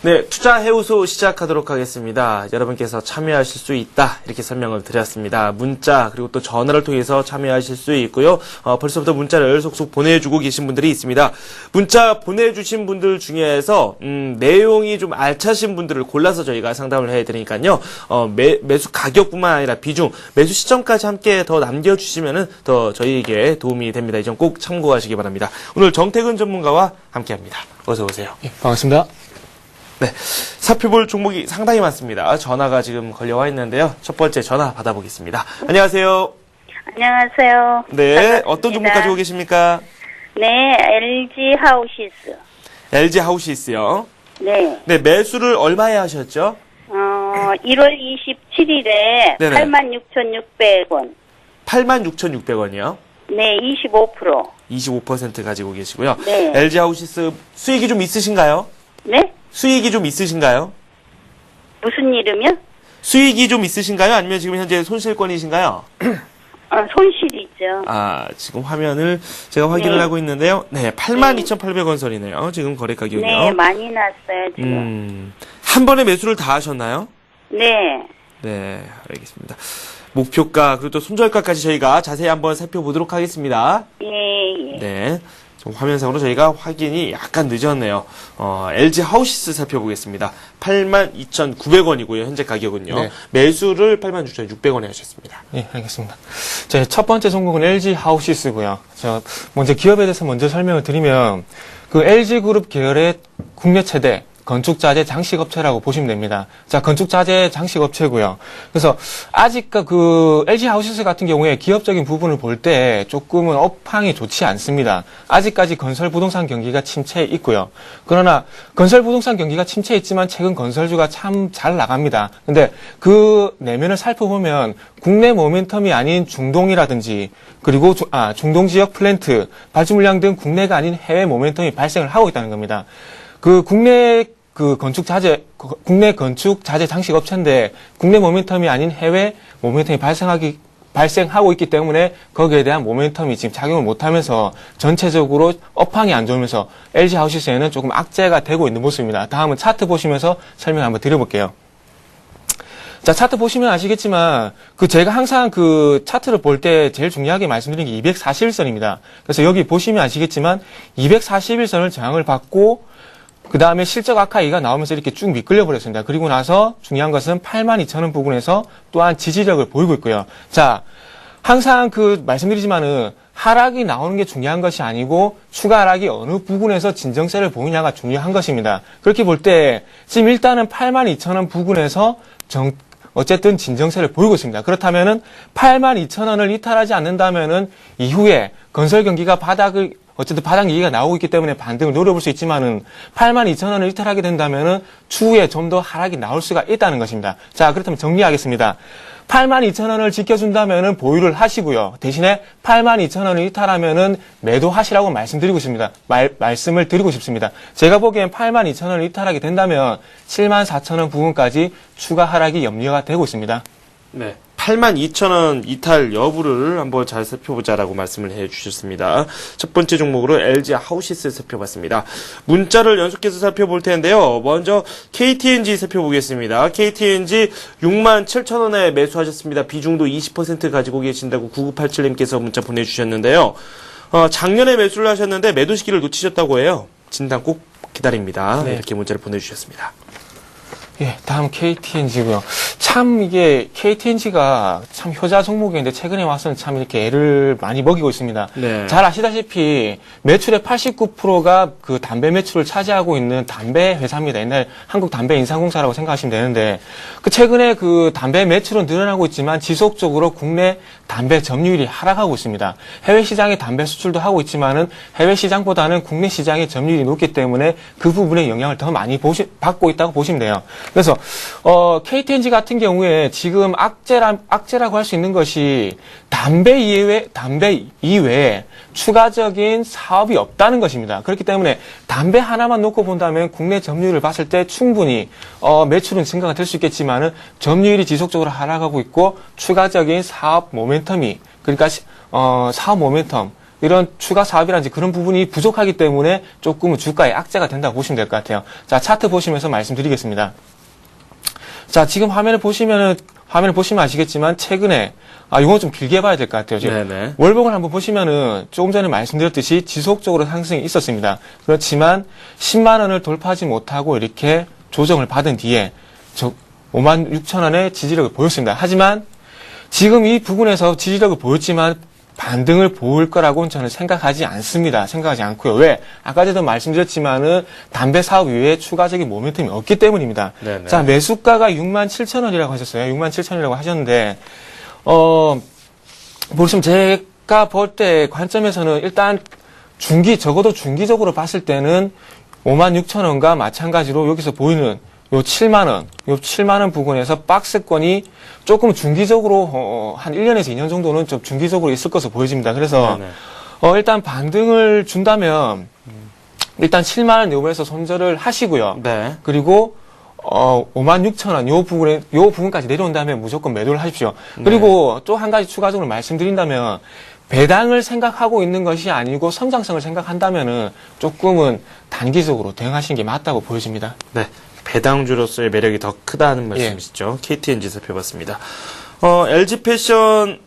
네, 투자 해우소 시작하도록 하겠습니다. 여러분께서 참여하실 수 있다 이렇게 설명을 드렸습니다. 문자 그리고 또 전화를 통해서 참여하실 수 있고요. 벌써부터 문자를 속속 보내주고 계신 분들이 있습니다. 문자 보내주신 분들 중에서 내용이 좀 알차신 분들을 골라서 저희가 상담을 해드리니까요. 매수 가격뿐만 아니라 비중, 매수 시점까지 함께 더 남겨주시면은 더 저희에게 도움이 됩니다. 이 점 꼭 참고하시기 바랍니다. 오늘 정태근 전문가와 함께합니다. 어서 오세요. 예, 반갑습니다. 네, 살펴볼 종목이 상당히 많습니다. 전화가 지금 걸려와 있는데요. 첫 번째 전화 받아보겠습니다. 안녕하세요. 안녕하세요. 네, 반갑습니다. 어떤 종목 가지고 계십니까? 네, LG 하우시스. LG 하우시스요. 네. 네, 매수를 얼마에 하셨죠? 1월 27일에 네네. 86,600원. 86,600원이요. 네, 25%. 25% 가지고 계시고요. 네. LG 하우시스 수익이 좀 있으신가요? 네? 수익이 좀 있으신가요? 무슨 이름이요? 수익이 좀 있으신가요? 아니면 지금 현재 손실권이신가요? 손실이죠. 지금 화면을 제가 확인을 네. 하고 있는데요. 네, 82,800원 선이네요. 지금 거래 가격이요. 네, 많이 났어요, 지금. 한 번에 매수를 다 하셨나요? 네. 네, 알겠습니다. 목표가 그리고 또 손절가까지 저희가 자세히 한번 살펴보도록 하겠습니다. 예, 예. 네. 좀 화면상으로 저희가 확인이 약간 늦었네요. LG 하우시스 살펴보겠습니다. 82,900원이고요. 현재 가격은요. 네. 매수를 86,600원에 하셨습니다. 예, 알겠습니다. 제 첫 번째 종목은 LG 하우시스고요. 먼저 기업에 대해서 먼저 설명을 드리면 그 LG 그룹 계열의 국내 최대 건축자재 장식업체라고 보시면 됩니다. 자, 건축자재 장식업체고요. 그래서 아직 그 LG 하우시스 같은 경우에 기업적인 부분을 볼 때 조금은 업황이 좋지 않습니다. 아직까지 건설 부동산 경기가 침체해 있고요. 그러나 건설 부동산 경기가 침체해 있지만 최근 건설주가 참 잘 나갑니다. 근데 그 내면을 살펴보면 국내 모멘텀이 아닌 중동이라든지 그리고 중동 지역 플랜트, 발주 물량 등 국내가 아닌 해외 모멘텀이 발생을 하고 있다는 겁니다. 국내 건축 자재 장식 업체인데 국내 모멘텀이 아닌 해외 모멘텀이 발생하기 발생하고 있기 때문에 거기에 대한 모멘텀이 지금 작용을 못하면서 전체적으로 업황이 안 좋으면서 LG 하우시스에는 조금 악재가 되고 있는 모습입니다. 다음은 차트 보시면서 설명 한번 드려볼게요. 자, 차트 보시면 아시겠지만, 제가 항상 차트를 볼 때 제일 중요하게 말씀드린 게 241선입니다. 그래서 여기 보시면 아시겠지만, 241선을 저항을 받고, 그 다음에 실적 악화이가 나오면서 이렇게 쭉 미끌려 버렸습니다. 그리고 나서 중요한 것은 82,000원 부분에서 또한 지지력을 보이고 있고요. 자, 항상 말씀드리지만은, 하락이 나오는 게 중요한 것이 아니고 추가 하락이 어느 부분에서 진정세를 보이냐가 중요한 것입니다. 그렇게 볼 때 지금 일단은 82,000원 부분에서 어쨌든 진정세를 보이고 있습니다. 그렇다면은 82,000원을 이탈하지 않는다면은 이후에 건설 경기가 어쨌든 바닥 얘기가 나오고 있기 때문에 반등을 노려볼 수 있지만은 82,000원을 이탈하게 된다면은 추후에 좀 더 하락이 나올 수가 있다는 것입니다. 자, 그렇다면 정리하겠습니다. 82,000원을 지켜준다면은 보유를 하시고요. 대신에 82,000원을 이탈하면은 매도하시라고 말씀을 드리고 싶습니다. 제가 보기엔 82,000원을 이탈하게 된다면 74,000원 부분까지 추가 하락이 염려가 되고 있습니다. 네. 82,000원 이탈 여부를 한번 잘 살펴보자라고 말씀을 해주셨습니다. 첫 번째 종목으로 LG 하우시스 살펴봤습니다. 문자를 연속해서 살펴볼 텐데요. 먼저 KTNG 살펴보겠습니다. KTNG 67,000원에 매수하셨습니다. 비중도 20% 가지고 계신다고 9987님께서 문자 보내주셨는데요. 작년에 매수를 하셨는데 매도 시기를 놓치셨다고 해요. 진단 꼭 기다립니다. 네. 이렇게 문자를 보내주셨습니다. 예, 다음 KTNG고요. 참 이게 KTNG가 참 효자 종목인데 최근에 와서는 참 이렇게 애를 많이 먹이고 있습니다. 네. 잘 아시다시피 매출의 89%가 담배 매출을 차지하고 있는 담배 회사입니다. 옛날 한국담배인상공사라고 생각하시면 되는데 최근에 담배 매출은 늘어나고 있지만 지속적으로 국내 담배 점유율이 하락하고 있습니다. 해외 시장에 담배 수출도 하고 있지만은 해외 시장보다는 국내 시장의 점유율이 높기 때문에 그 부분에 영향을 더 많이 받고 있다고 보시면 돼요. 그래서 KTNG 같은 경우에 지금 악재라고 할 수 있는 것이 담배 이외에 추가적인 사업이 없다는 것입니다. 그렇기 때문에 담배 하나만 놓고 본다면 국내 점유율을 봤을 때 충분히 매출은 증가가 될 수 있겠지만은 점유율이 지속적으로 하락하고 있고 추가적인 사업 모멘텀이 사업 모멘텀 이런 추가 사업이라든지 그런 부분이 부족하기 때문에 조금은 주가의 악재가 된다고 보시면 될 것 같아요. 자, 차트 보시면서 말씀드리겠습니다. 자, 지금 화면을 보시면 아시겠지만 최근에 이건 좀 길게 봐야 될 것 같아요. 지금 네네. 월봉을 한번 보시면은 조금 전에 말씀드렸듯이 지속적으로 상승이 있었습니다. 그렇지만 10만 원을 돌파하지 못하고 이렇게 조정을 받은 뒤에 56,000원의 지지력을 보였습니다. 하지만 지금 이 부분에서 지지력을 보였지만 반등을 보일 거라고는 저는 생각하지 않습니다. 생각하지 않고요. 왜? 아까 전에도 말씀드렸지만은 담배 사업 이외에 추가적인 모멘텀이 없기 때문입니다. 네네. 자, 매수가가 67,000원이라고 하셨어요. 67,000원이라고 하셨는데, 보시면 제가 볼 때 관점에서는 일단 적어도 중기적으로 봤을 때는 56,000원과 마찬가지로 여기서 보이는 요 7만원 부분에서 박스권이 조금 중기적으로, 한 1년에서 2년 정도는 좀 중기적으로 있을 것으로 보여집니다. 그래서, 일단 반등을 준다면, 일단 7만원 요부에서 손절을 하시고요. 네. 그리고, 56,000원, 요 부분까지 내려온다면 무조건 매도를 하십시오. 그리고 또 한 가지 추가적으로 말씀드린다면, 배당을 생각하고 있는 것이 아니고 성장성을 생각한다면은 조금은 단기적으로 대응하시는 게 맞다고 보여집니다. 네. 배당주로서의 매력이 더 크다는 말씀이시죠. KTNG 살펴봤습니다. LG 패션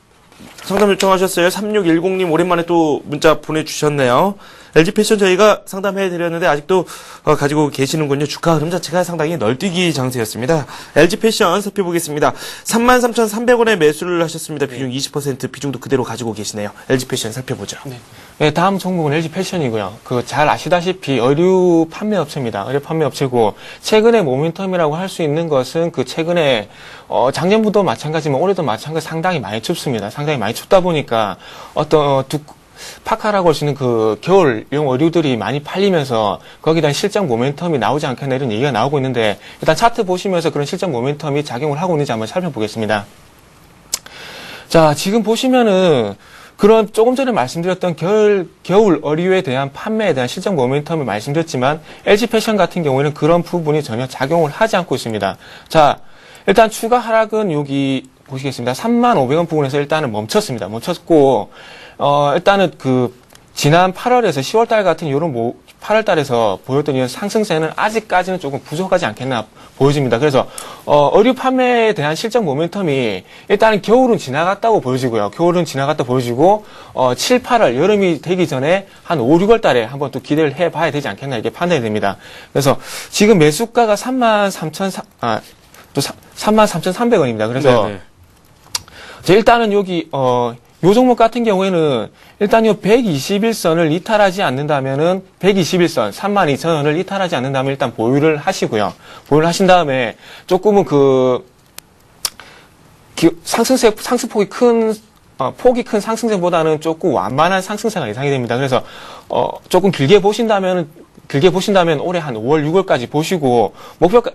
상담 요청하셨어요. 3610님 오랜만에 또 문자 보내주셨네요. LG 패션 저희가 상담해드렸는데 아직도 가지고 계시는군요. 주가 흐름 자체가 상당히 널뛰기 장세였습니다. LG 패션 살펴보겠습니다. 33,300원에 매수를 하셨습니다. 비중 20% 비중도 그대로 가지고 계시네요. LG 패션 살펴보죠. 네, 다음 종목은 LG 패션이고요. 잘 아시다시피 의류 판매업체입니다. 의류 판매업체고 최근에 모멘텀이라고 할 수 있는 것은 최근에 작년부터 마찬가지지만 올해도 마찬가지 상당히 많이 춥습니다. 상당히 많이 춥다 보니까 파카라고 할 수 있는 겨울용 의류들이 많이 팔리면서 거기다 실적 모멘텀이 나오지 않겠나 이런 얘기가 나오고 있는데 일단 차트 보시면서 그런 실적 모멘텀이 작용을 하고 있는지 한번 살펴보겠습니다. 자, 지금 보시면은 그런 조금 전에 말씀드렸던 겨울 의류에 대한 판매에 대한 실적 모멘텀을 말씀드렸지만 LG 패션 같은 경우에는 그런 부분이 전혀 작용을 하지 않고 있습니다. 자, 일단 추가 하락은 여기 보시겠습니다. 35,000원 부근에서 일단은 멈췄습니다. 멈췄고, 일단은 지난 8월에서 10월달 같은 요런 8월달에서 보였던 이런 상승세는 아직까지는 조금 부족하지 않겠나 보여집니다. 그래서, 의류 판매에 대한 실적 모멘텀이 일단은 겨울은 지나갔다고 보여지고요. 겨울은 지나갔다 보여지고, 7, 8월, 여름이 되기 전에 한 5, 6월 달에 한번 또 기대를 해 봐야 되지 않겠나 이렇게 판단이 됩니다. 그래서 지금 매수가가 33,300원입니다. 그래서, 네네. 일단은 여기, 요 종목 같은 경우에는 일단 요 121선을 이탈하지 않는다면은 121선 32,000원을 이탈하지 않는다면 일단 보유를 하시고요. 보유를 하신 다음에 조금은 상승폭이 폭이 큰 상승세보다는 조금 완만한 상승세가 예상이 됩니다. 그래서 조금 길게 보신다면 올해 한 5월, 6월까지 보시고 목표가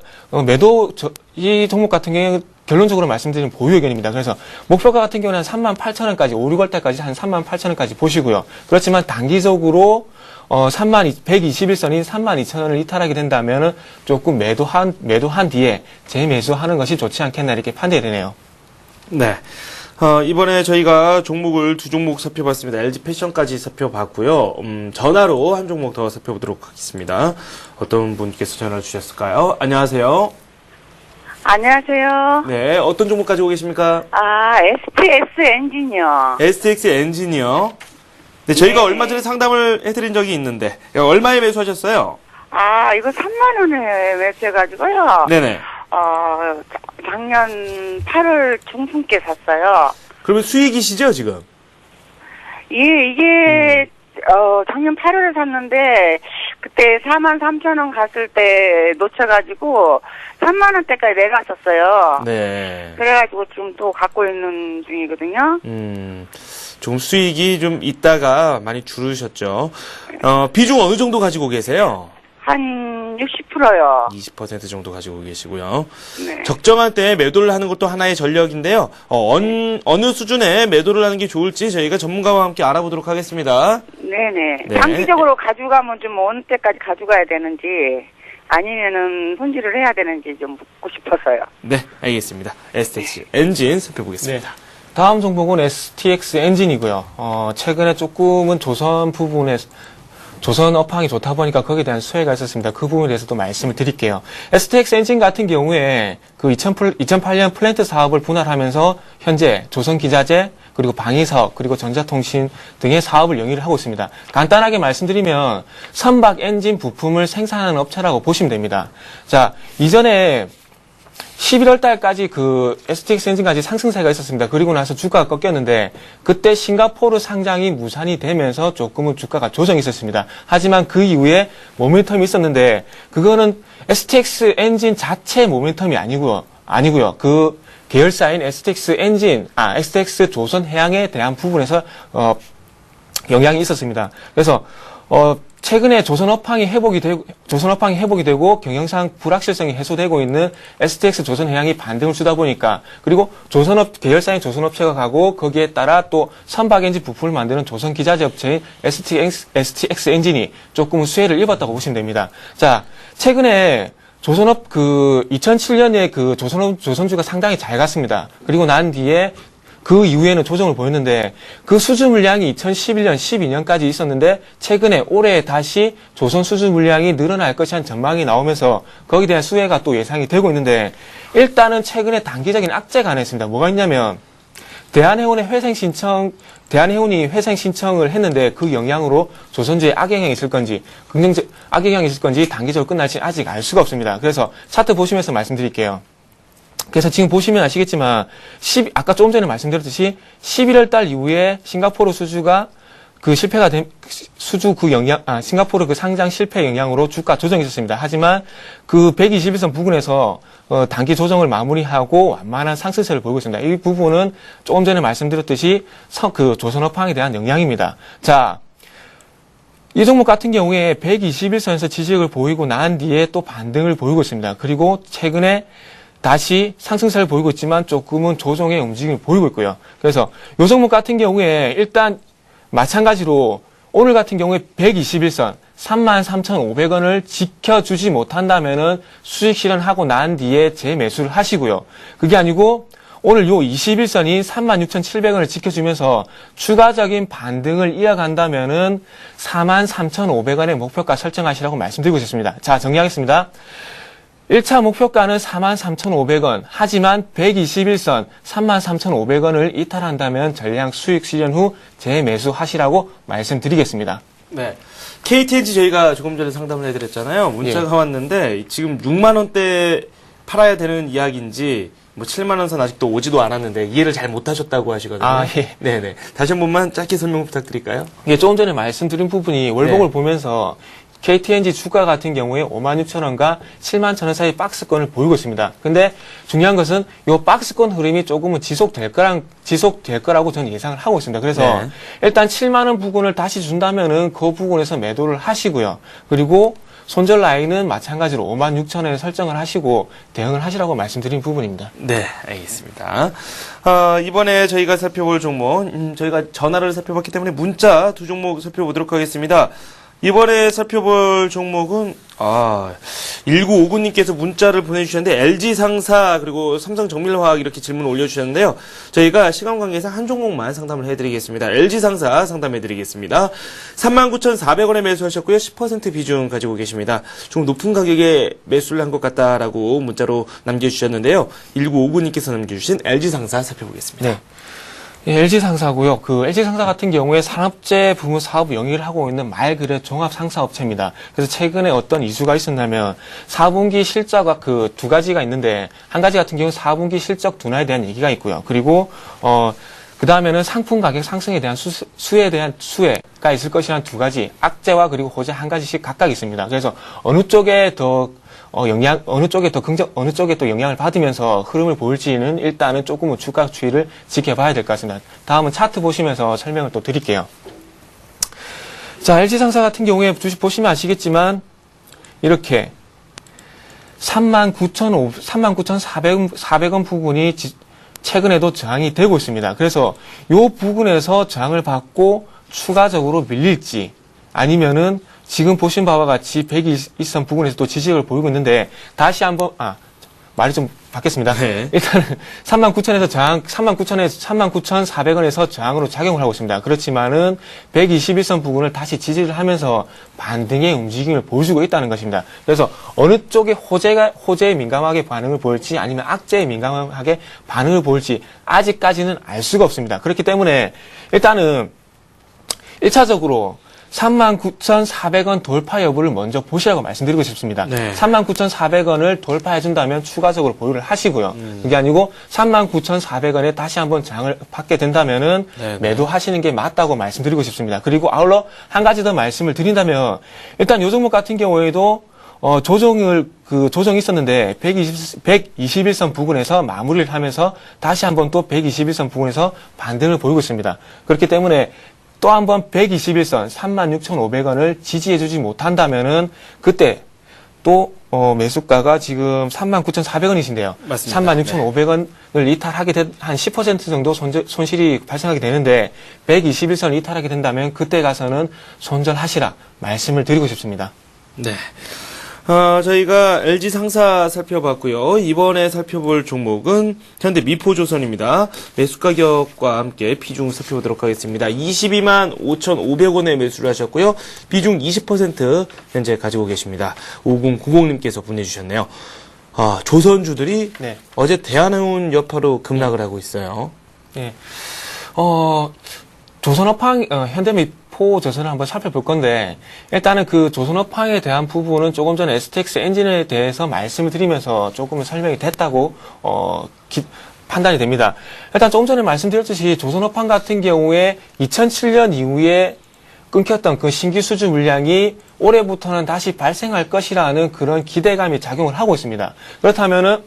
이 종목 같은 경우에는 결론적으로 말씀드리면 보유 의견입니다. 그래서 목표가 같은 경우는 한 38,000원까지 5, 6월 달까지 한 38,000원까지 보시고요. 그렇지만 단기적으로 121선인 32,000원을 이탈하게 된다면은 조금 매도한 뒤에 재매수하는 것이 좋지 않겠나 이렇게 판단이 되네요. 네. 이번에 저희가 종목을 두 종목 살펴봤습니다. LG 패션까지 살펴봤고요. 전화로 한 종목 더 살펴보도록 하겠습니다. 어떤 분께서 전화를 주셨을까요? 안녕하세요. 안녕하세요. 네, 어떤 종목 가지고 계십니까? STX 엔지니어. STX 엔지니어. 네, 저희가 얼마 전에 상담을 해드린 적이 있는데, 얼마에 매수하셨어요? 이거 3만원에 매수해가지고요. 네네. 작년 8월 중순께 샀어요. 그러면 수익이시죠, 지금? 이게, 작년 8월에 샀는데, 그때 43,000원 갔을 때 놓쳐가지고, 3만원대까지 내갔었어요. 네. 그래가지고 지금 또 갖고 있는 중이거든요. 좀 수익이 좀 있다가 많이 줄으셨죠. 비중 어느 정도 가지고 계세요? 한 60%요. 20% 정도 가지고 계시고요. 네. 적정한 때에 매도를 하는 것도 하나의 전략인데요. 어느 수준에 매도를 하는 게 좋을지 저희가 전문가와 함께 알아보도록 하겠습니다. 네네. 네. 장기적으로 가져가면 좀 어느 때까지 가져가야 되는지, 아니면은 손질을 해야 되는지 좀 묻고 싶어서요. 네, 알겠습니다. STX 엔진 살펴보겠습니다. 다음 종목은 STX 엔진이고요. 최근에 조금은 조선 업황이 좋다 보니까 거기에 대한 수혜가 있었습니다. 그 부분에 대해서 또 말씀을 드릴게요. STX 엔진 같은 경우에 2008년 플랜트 사업을 분할하면서 현재 조선 기자재, 그리고 방위 사업, 그리고 전자통신 등의 사업을 영위를 하고 있습니다. 간단하게 말씀드리면 선박 엔진 부품을 생산하는 업체라고 보시면 됩니다. 자, 이전에 11월 달까지 STX 엔진까지 상승세가 있었습니다. 그리고 나서 주가가 꺾였는데 그때 싱가포르 상장이 무산이 되면서 조금은 주가가 조정이 있었습니다. 하지만 그 이후에 모멘텀이 있었는데 그거는 STX 엔진 자체 모멘텀이 아니고요. 그 계열사인 STX 조선 해양에 대한 부분에서 영향이 있었습니다. 그래서 최근에 조선 업황이 회복이 되고 경영상 불확실성이 해소되고 있는 STX 조선해양이 반등을 주다 보니까, 그리고 계열사인 조선업체가 가고 거기에 따라 또 선박 엔진 부품을 만드는 조선 기자재 업체인 STX 엔진이 조금 수혜를 입었다고 보시면 됩니다. 자, 최근에 2007년에 조선주가 상당히 잘 갔습니다. 그리고 난 뒤에 그 이후에는 조정을 보였는데 그 수주 물량이 2011년, 12년까지 있었는데 최근에 올해 다시 조선 수주 물량이 늘어날 것이라는 전망이 나오면서 거기에 대한 수혜가 또 예상이 되고 있는데, 일단은 최근에 단기적인 악재가 하나 있습니다. 뭐가 있냐면 대한해운이 회생 신청을 했는데 그 영향으로 조선주에 악영향이 있을 건지 악영향이 있을 건지 단기적으로 끝날지 아직 알 수가 없습니다. 그래서 차트 보시면서 말씀드릴게요. 그래서 지금 보시면 아시겠지만 아까 조금 전에 말씀드렸듯이 11월 달 이후에 싱가포르 수주가 실패가 된 싱가포르 상장 실패 영향으로 주가 조정이 있었습니다. 하지만 121선 부근에서 단기 조정을 마무리하고 완만한 상승세를 보이고 있습니다. 이 부분은 조금 전에 말씀드렸듯이 조선업황에 대한 영향입니다. 자, 이 종목 같은 경우에 121선에서 지지력을 보이고 난 뒤에 또 반등을 보이고 있습니다. 그리고 최근에 다시 상승세를 보이고 있지만 조금은 조정의 움직임을 보이고 있고요. 그래서 이 종목 같은 경우에 일단 마찬가지로 오늘 같은 경우에 121선 33,500원을 지켜주지 못한다면은 수익 실현하고 난 뒤에 재매수를 하시고요. 그게 아니고 오늘 요 21선인 36,700원을 지켜주면서 추가적인 반등을 이어간다면은 43,500원의 목표가 설정하시라고 말씀드리고 싶습니다. 자, 정리하겠습니다. 1차 목표가는 43,500원. 하지만 121선 33,500원을 이탈한다면 전량 수익 실현 후 재매수하시라고 말씀드리겠습니다. 네. KTNG 저희가 조금 전에 상담을 해드렸잖아요. 문자가 왔는데 지금 6만 원대 팔아야 되는 이야기인지 뭐 7만 원 선 아직도 오지도 않았는데 이해를 잘 못하셨다고 하시거든요. 아, 예. 네네. 다시 한 번만 짧게 설명 부탁드릴까요? 이게 조금 전에 말씀드린 부분이 월봉을 보면서 KTNG 주가 같은 경우에 56,000원과 71,000원 사이 박스권을 보이고 있습니다. 근데 중요한 것은 이 박스권 흐름이 조금은 지속될 거라고 저는 예상을 하고 있습니다. 그래서 일단 7만원 부근을 다시 준다면은 그 부분에서 매도를 하시고요. 그리고 손절 라인은 마찬가지로 56,000원에 설정을 하시고 대응을 하시라고 말씀드린 부분입니다. 네, 알겠습니다. 이번에 저희가 살펴볼 종목, 저희가 전화를 살펴봤기 때문에 문자 두 종목 살펴보도록 하겠습니다. 이번에 살펴볼 종목은 1959님께서 문자를 보내주셨는데 LG상사 그리고 삼성정밀화학 이렇게 질문을 올려주셨는데요. 저희가 시간 관계상 한 종목만 상담을 해드리겠습니다. LG상사 상담해드리겠습니다. 39,400원에 매수하셨고요. 10% 비중 가지고 계십니다. 좀 높은 가격에 매수를 한 것 같다라고 문자로 남겨주셨는데요. 1959님께서 남겨주신 LG상사 살펴보겠습니다. 네. 예, LG상사고요. 그 LG상사 같은 경우에 산업재 부문 사업 영위를 하고 있는 말 그대로 종합상사업체입니다. 그래서 최근에 어떤 이슈가 있었냐면 4분기 실적과 그 두 가지가 있는데 한 가지 같은 경우는 4분기 실적 둔화에 대한 얘기가 있고요. 그리고 그 다음에는 상품 가격 상승에 대한 수혜에 대한 수혜가 있을 것이라는 두 가지, 악재와 그리고 호재 한 가지씩 각각 있습니다. 그래서 어느 쪽에 더 어느 쪽에 또 영향을 받으면서 흐름을 보일지는 일단은 조금은 주가 추이를 지켜봐야 될 것 같습니다. 다음은 차트 보시면서 설명을 또 드릴게요. 자, LG상사 같은 경우에 주식 보시면 아시겠지만, 이렇게 39,400원 부분이 최근에도 저항이 되고 있습니다. 그래서 이 부분에서 저항을 받고 추가적으로 밀릴지, 아니면은 지금 보신 바와 같이 120선 부근에서 또 지지를 보이고 있는데, 다시 한번, 말이 좀 바뀌었습니다. 네. 일단은 39,000에서 저항, 39,400원에서 저항으로 작용을 하고 있습니다. 그렇지만은 121선 부근을 다시 지지를 하면서 반등의 움직임을 보여주고 있다는 것입니다. 그래서 어느 쪽에 호재에 민감하게 반응을 보일지 아니면 악재에 민감하게 반응을 보일지 아직까지는 알 수가 없습니다. 그렇기 때문에 일단은 1차적으로 39,400원 돌파 여부를 먼저 보시라고 말씀드리고 싶습니다. 네. 39,400원을 돌파해준다면 추가적으로 보유를 하시고요. 그게 아니고 39,400원에 다시 한번 장을 받게 된다면은 매도하시는 게 맞다고 말씀드리고 싶습니다. 그리고 아울러 한 가지 더 말씀을 드린다면 일단 요 종목 같은 경우에도 조정이 있었는데 121선 부근에서 마무리를 하면서 다시 한번 또 121선 부근에서 반등을 보이고 있습니다. 그렇기 때문에 또 한 번 121선 36,500원을 지지해주지 못한다면은 그때 또 매수가가 지금 39,400원이신데요. 맞습니다. 36,500원을 이탈하게 한 10% 정도 손실이 발생하게 되는데 121선을 이탈하게 된다면 그때 가서는 손절하시라 말씀을 드리고 싶습니다. 네. 저희가 LG 상사 살펴봤고요. 이번에 살펴볼 종목은 현대 미포조선입니다. 매수 가격과 함께 비중 살펴보도록 하겠습니다. 22만 5,500원에 매수를 하셨고요. 비중 20% 현재 가지고 계십니다. 5090님께서 보내주셨네요. 조선주들이 어제 대한해운 여파로 급락을 하고 있어요. 네. 조선업황, 현대미포조선을 한번 살펴볼 건데, 일단은 그 조선업황에 대한 부분은 조금 전에 STX 엔진에 대해서 말씀을 드리면서 조금은 설명이 됐다고, 판단이 됩니다. 일단 조금 전에 말씀드렸듯이 조선업황 같은 경우에 2007년 이후에 끊겼던 그 신규 수주 물량이 올해부터는 다시 발생할 것이라는 그런 기대감이 작용을 하고 있습니다. 그렇다면은,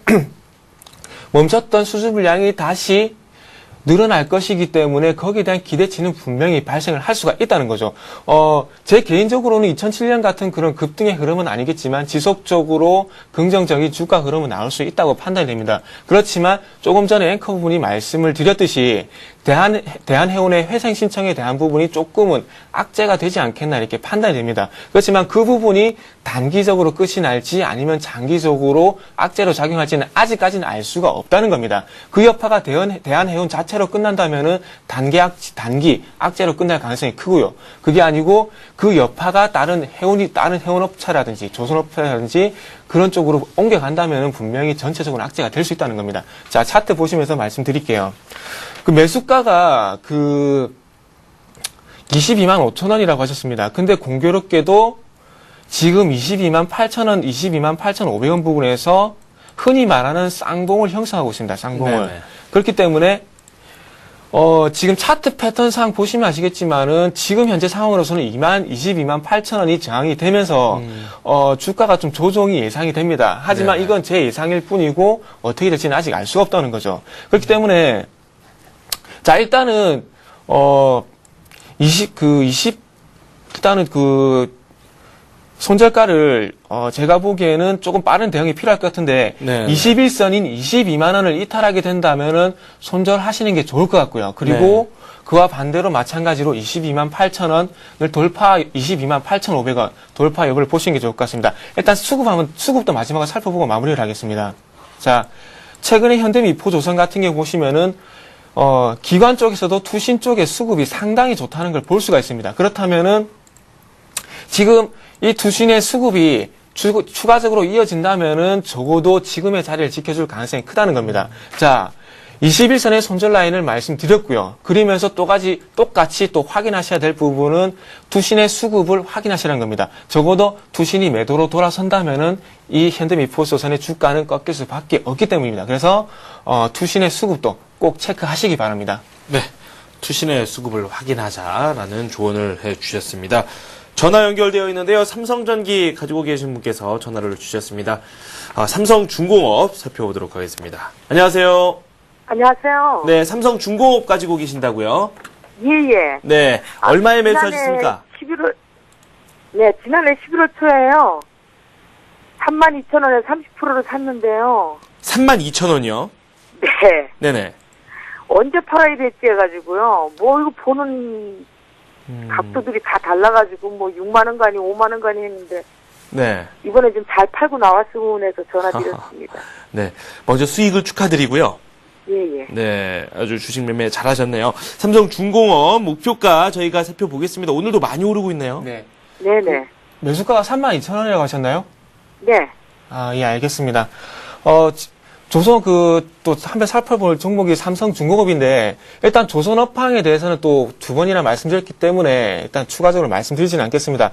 멈췄던 수주 물량이 다시 늘어날 것이기 때문에 거기에 대한 기대치는 분명히 발생을 할 수가 있다는 거죠. 제 개인적으로는 2007년 같은 그런 급등의 흐름은 아니겠지만 지속적으로 긍정적인 주가 흐름은 나올 수 있다고 판단이 됩니다. 그렇지만 조금 전에 앵커 부분이 말씀을 드렸듯이 대한해운의 회생 신청에 대한 부분이 조금은 악재가 되지 않겠나 이렇게 판단이 됩니다. 그렇지만 그 부분이 단기적으로 끝이 날지 아니면 장기적으로 악재로 작용할지는 아직까지는 알 수가 없다는 겁니다. 그 여파가 대한해운 자체로 끝난다면은 단기 악재로 끝날 가능성이 크고요. 그게 아니고 그 여파가 다른 해운업체라든지 조선업체라든지 그런 쪽으로 옮겨간다면은 분명히 전체적으로 악재가 될 수 있다는 겁니다. 자, 차트 보시면서 말씀드릴게요. 그 매수가가 22만 5천 원이라고 하셨습니다. 근데 공교롭게도 지금 22만 8천 원, 22만 8,500원 부분에서 흔히 말하는 쌍봉을 형성하고 있습니다. 쌍봉을. 네네. 그렇기 때문에 지금 차트 패턴상 보시면 아시겠지만은 지금 현재 상황으로서는 22만 8천 원이 저항이 되면서 주가가 좀 조정이 예상이 됩니다. 하지만 네네. 이건 제 예상일 뿐이고 어떻게 될지는 아직 알 수가 없다는 거죠. 그렇기 때문에 자, 일단은 일단은 손절가를 제가 보기에는 조금 빠른 대응이 필요할 것 같은데 네. 21선인 22만 원을 이탈하게 된다면은 손절하시는 게 좋을 것 같고요. 그리고 그와 반대로 마찬가지로 22만 8천 원을 돌파, 22만 8,500원 돌파 여부를 보시는 게 좋을 것 같습니다. 일단 수급도 마지막으로 살펴보고 마무리를 하겠습니다. 자, 최근에 현대미포조선 같은 경우 보시면은 기관 쪽에서도 투신 쪽의 수급이 상당히 좋다는 걸 볼 수가 있습니다. 그렇다면은 지금 이 투신의 수급이 추가적으로 이어진다면은 적어도 지금의 자리를 지켜줄 가능성이 크다는 겁니다. 자, 21선의 손절 라인을 말씀드렸고요. 그러면서 똑같이 또 확인하셔야 될 부분은 투신의 수급을 확인하시라는 겁니다. 적어도 투신이 매도로 돌아선다면은 이 현대미포조선의 주가는 꺾일 수밖에 없기 때문입니다. 그래서 투신의 수급도 꼭 체크하시기 바랍니다. 네. 투신의 수급을 확인하자라는 조언을 해주셨습니다. 전화 연결되어 있는데요. 삼성전기 가지고 계신 분께서 전화를 주셨습니다. 삼성중공업 살펴보도록 하겠습니다. 안녕하세요. 안녕하세요. 네, 삼성중공업 가지고 계신다고요? 예예. 네, 얼마에 매수하셨습니까? 지난해 11월 초에요. 32,000원에 30%를 샀는데요. 32,000원이요? 네. 네네. 언제 팔아야 될지 해가지고요. 뭐 이거 보는 각도들이 다 달라가지고 뭐 6만 원가니 5만 원가니 했는데 네. 이번에 좀 잘 팔고 나왔으면 해서 전화드렸습니다. 네, 먼저 수익을 축하드리고요. 예예. 네, 아주 주식 매매 잘하셨네요. 삼성중공업 목표가 저희가 살펴보겠습니다. 오늘도 많이 오르고 있네요. 네. 네네. 매수가가 32,000원이라고 하셨나요? 네. 예, 알겠습니다. 조선 또 한번 살펴볼 종목이 삼성중공업인데, 일단 조선업황에 대해서는 또 두 번이나 말씀드렸기 때문에, 일단 추가적으로 말씀드리지는 않겠습니다.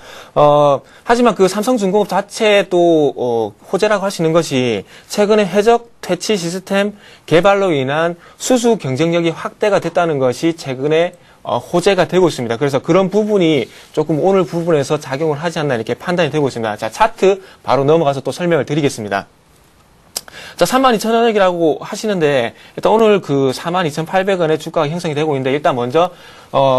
하지만 삼성중공업 자체에 또, 호재라고 할 수 있는 것이, 최근에 해적 퇴치 시스템 개발로 인한 수주 경쟁력이 확대가 됐다는 것이 최근에 호재가 되고 있습니다. 그래서 그런 부분이 조금 오늘 부분에서 작용을 하지 않나 이렇게 판단이 되고 있습니다. 자, 차트 바로 넘어가서 또 설명을 드리겠습니다. 자, 32,000원이라고 하시는데, 일단 오늘 42,800원의 주가가 형성이 되고 있는데, 일단 먼저,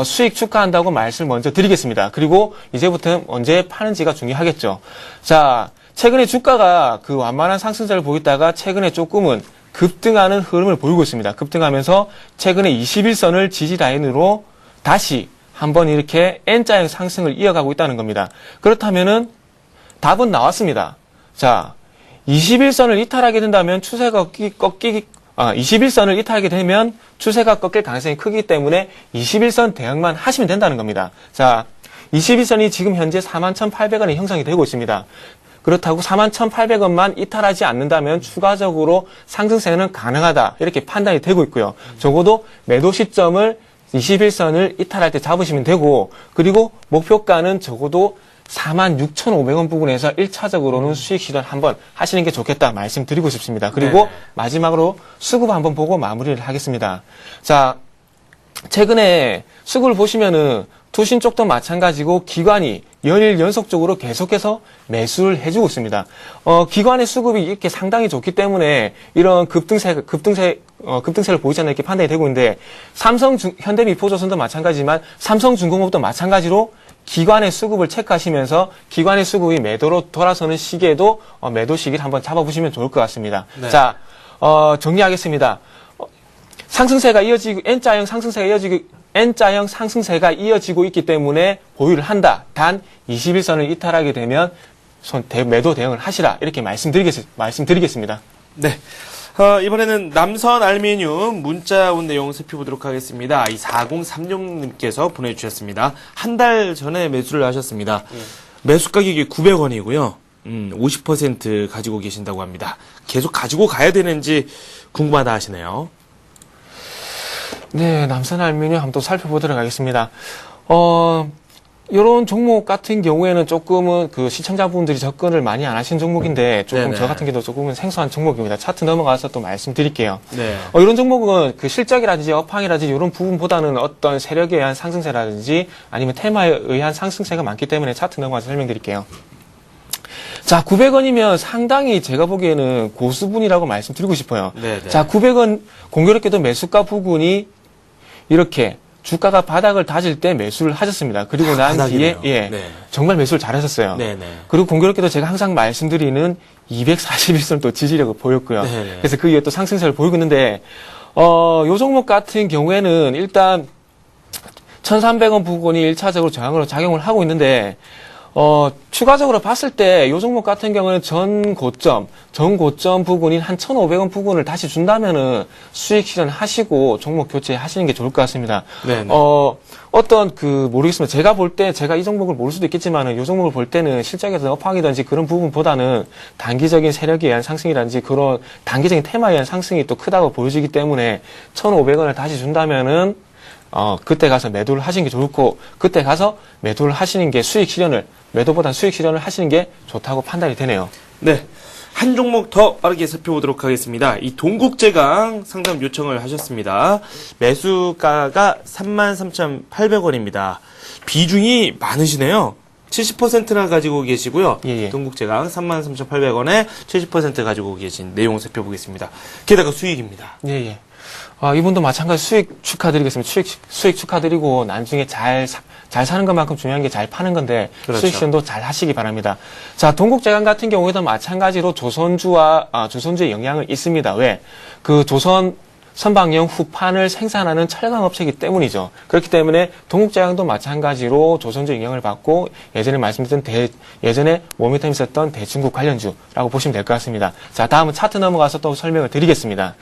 수익 축하한다고 말씀을 먼저 드리겠습니다. 그리고 이제부터 언제 파는지가 중요하겠죠. 자, 최근에 주가가 완만한 상승세를 보이다가 최근에 조금은 급등하는 흐름을 보이고 있습니다. 급등하면서 최근에 21선을 지지 라인으로 다시 한번 이렇게 N자형 상승을 이어가고 있다는 겁니다. 그렇다면은 답은 나왔습니다. 자, 21선을 이탈하게 된다면 추세가 21선을 이탈하게 되면 추세가 꺾일 가능성이 크기 때문에 21선 대응만 하시면 된다는 겁니다. 자, 21선이 지금 현재 41,800원이 형성이 되고 있습니다. 그렇다고 41,800원만 이탈하지 않는다면 추가적으로 상승세는 가능하다. 이렇게 판단이 되고 있고요. 적어도 매도 시점을 21선을 이탈할 때 잡으시면 되고, 그리고 목표가는 적어도 46,500원 부분에서 1차적으로는 수익 시도를 한번 하시는 게 좋겠다 말씀드리고 싶습니다. 그리고 마지막으로 수급 한번 보고 마무리를 하겠습니다. 자, 최근에 수급을 보시면은 투신 쪽도 마찬가지고 기관이 연일 연속적으로 계속해서 매수를 해주고 있습니다. 기관의 수급이 이렇게 상당히 좋기 때문에 이런 급등세를 보이지 않나 이렇게 판단이 되고 있는데 현대미포조선도 마찬가지지만 삼성중공업도 마찬가지로 기관의 수급을 체크하시면서 기관의 수급이 매도로 돌아서는 시기에도 매도 시기를 한번 잡아보시면 좋을 것 같습니다. 네. 자, 정리하겠습니다. 상승세가 이어지고 N자형 상승세가 이어지고 있기 때문에 보유를 한다. 단 21선을 이탈하게 되면 매도 대응을 하시라. 이렇게 말씀드리겠습니다. 네. 이번에는 남선 알미늄 문자 온 내용 살펴보도록 하겠습니다. 이 4036님께서 보내주셨습니다. 한 달 전에 매수를 하셨습니다. 매수 가격이 900원이고요. 50% 가지고 계신다고 합니다. 계속 가지고 가야 되는지 궁금하다 하시네요. 네, 남선 알미늄 한번 또 살펴보도록 하겠습니다. 이런 종목 같은 경우에는 조금은 그 시청자분들이 접근을 많이 안 하신 종목인데 조금 네네. 저 같은 경우도 조금은 생소한 종목입니다. 차트 넘어가서 또 말씀드릴게요. 네. 이런 종목은 그 실적이라든지 업황이라든지 이런 부분보다는 어떤 세력에 의한 상승세라든지 아니면 테마에 의한 상승세가 많기 때문에 차트 넘어가서 설명드릴게요. 자, 900원이면 상당히 제가 보기에는 고수분이라고 말씀드리고 싶어요. 네네. 자, 900원 공교롭게도 매수가 부근이 이렇게 주가가 바닥을 다질 때 매수를 하셨습니다. 그리고 난 바닥이네요. 뒤에 네. 정말 매수를 잘하셨어요. 네네. 그리고 공교롭게도 제가 항상 말씀드리는 241선 또 지지력을 보였고요. 네네. 그래서 그 이후에 또 상승세를 보이고 있는데 요 종목 같은 경우에는 일단 1,300원 부근이 1차적으로 저항으로 작용을 하고 있는데 추가적으로 봤을 때 요 종목 같은 경우는 전 고점 부근인 한 1,500원 부근을 다시 준다면은 수익 실현하시고 종목 교체하시는 게 좋을 것 같습니다. 네네. 모르겠습니다. 제가 이 종목을 모를 수도 있겠지만은 요 종목을 볼 때는 실적에서 업황이든지 그런 부분보다는 단기적인 세력에 의한 상승이라든지 그런 단기적인 테마에 의한 상승이 또 크다고 보여지기 때문에 1,500원을 다시 준다면은 그때 가서 매도를 하시는 게 좋고, 그때 가서 매도를 하시는 게 매도보다 수익 실현을 하시는 게 좋다고 판단이 되네요. 네. 한 종목 더 빠르게 살펴보도록 하겠습니다. 이 동국제강 상담 요청을 하셨습니다. 매수가가 33,800원입니다. 비중이 많으시네요. 70%나 가지고 계시고요. 예. 동국제강 33,800원에 70% 가지고 계신 내용 살펴보겠습니다. 게다가 수익입니다. 예. 이분도 마찬가지 수익 축하드리겠습니다. 수익 축하드리고 나중에 잘 사는 것만큼 중요한 게 잘 파는 건데 그렇죠. 수익 실현도 잘 하시기 바랍니다. 자, 동국제강 같은 경우에도 마찬가지로 조선주의 영향은 있습니다. 왜? 그 조선 선박용 후판을 생산하는 철강 업체이기 때문이죠. 그렇기 때문에 동국제강도 마찬가지로 조선주 영향을 받고 예전에 모멘텀 있었던 대중국 관련주라고 보시면 될 것 같습니다. 자, 다음은 차트 넘어가서 또 설명을 드리겠습니다.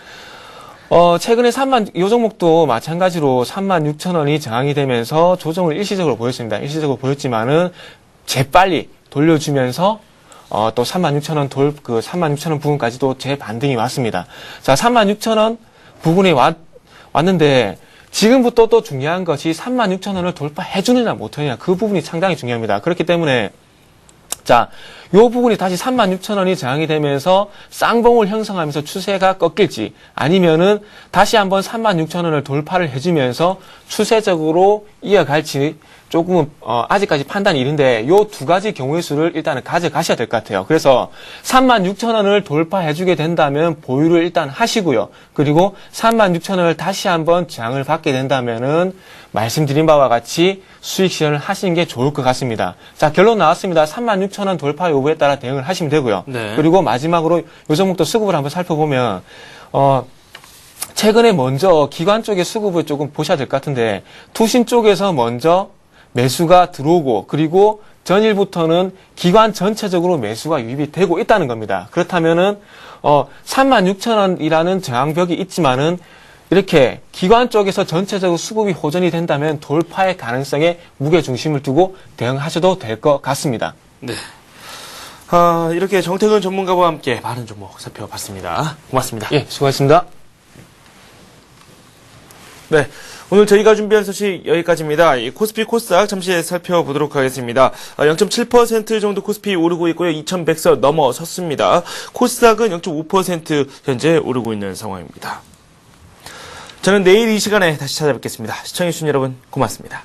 최근에 요 종목도 마찬가지로 36,000원이 저항이 되면서 조정을 일시적으로 보였습니다. 일시적으로 보였지만은 재빨리 돌려주면서 또 36,000원 부분까지도 재반등이 왔습니다. 자, 36,000원 부분에 왔는데 지금부터 또 중요한 것이 36,000원을 돌파해주느냐 못하느냐 그 부분이 상당히 중요합니다. 그렇기 때문에 자, 요 부분이 다시 36,000원이 저항이 되면서 쌍봉을 형성하면서 추세가 꺾일지 아니면은 다시 한번 36,000원을 돌파를 해주면서 추세적으로 이어갈지 조금은 아직까지 판단이 이른데 요 두 가지 경우의 수를 일단은 가져가셔야 될 것 같아요. 그래서 36,000원을 돌파해주게 된다면 보유를 일단 하시고요. 그리고 36,000원을 다시 한번 저항을 받게 된다면은 말씀드린 바와 같이 수익 실현을 하시는 게 좋을 것 같습니다. 자, 결론 나왔습니다. 36,000원 돌파 여부에 따라 대응을 하시면 되고요. 네. 그리고 마지막으로 요 종목도 수급을 한번 살펴보면 최근에 먼저 기관 쪽의 수급을 조금 보셔야 될 것 같은데 투신 쪽에서 먼저 매수가 들어오고 그리고 전일부터는 기관 전체적으로 매수가 유입이 되고 있다는 겁니다. 그렇다면은 36,000원이라는 저항벽이 있지만은 이렇게 기관 쪽에서 전체적으로 수급이 호전이 된다면 돌파의 가능성에 무게 중심을 두고 대응하셔도 될 것 같습니다. 네. 이렇게 정태근 전문가와 함께 많은 종목 살펴봤습니다. 고맙습니다. 예, 수고하셨습니다. 네. 오늘 저희가 준비한 소식 여기까지입니다. 코스피 코스닥 잠시 살펴보도록 하겠습니다. 0.7% 정도 코스피 오르고 있고요. 2100선 넘어섰습니다. 코스닥은 0.5% 현재 오르고 있는 상황입니다. 저는 내일 이 시간에 다시 찾아뵙겠습니다. 시청해주신 여러분 고맙습니다.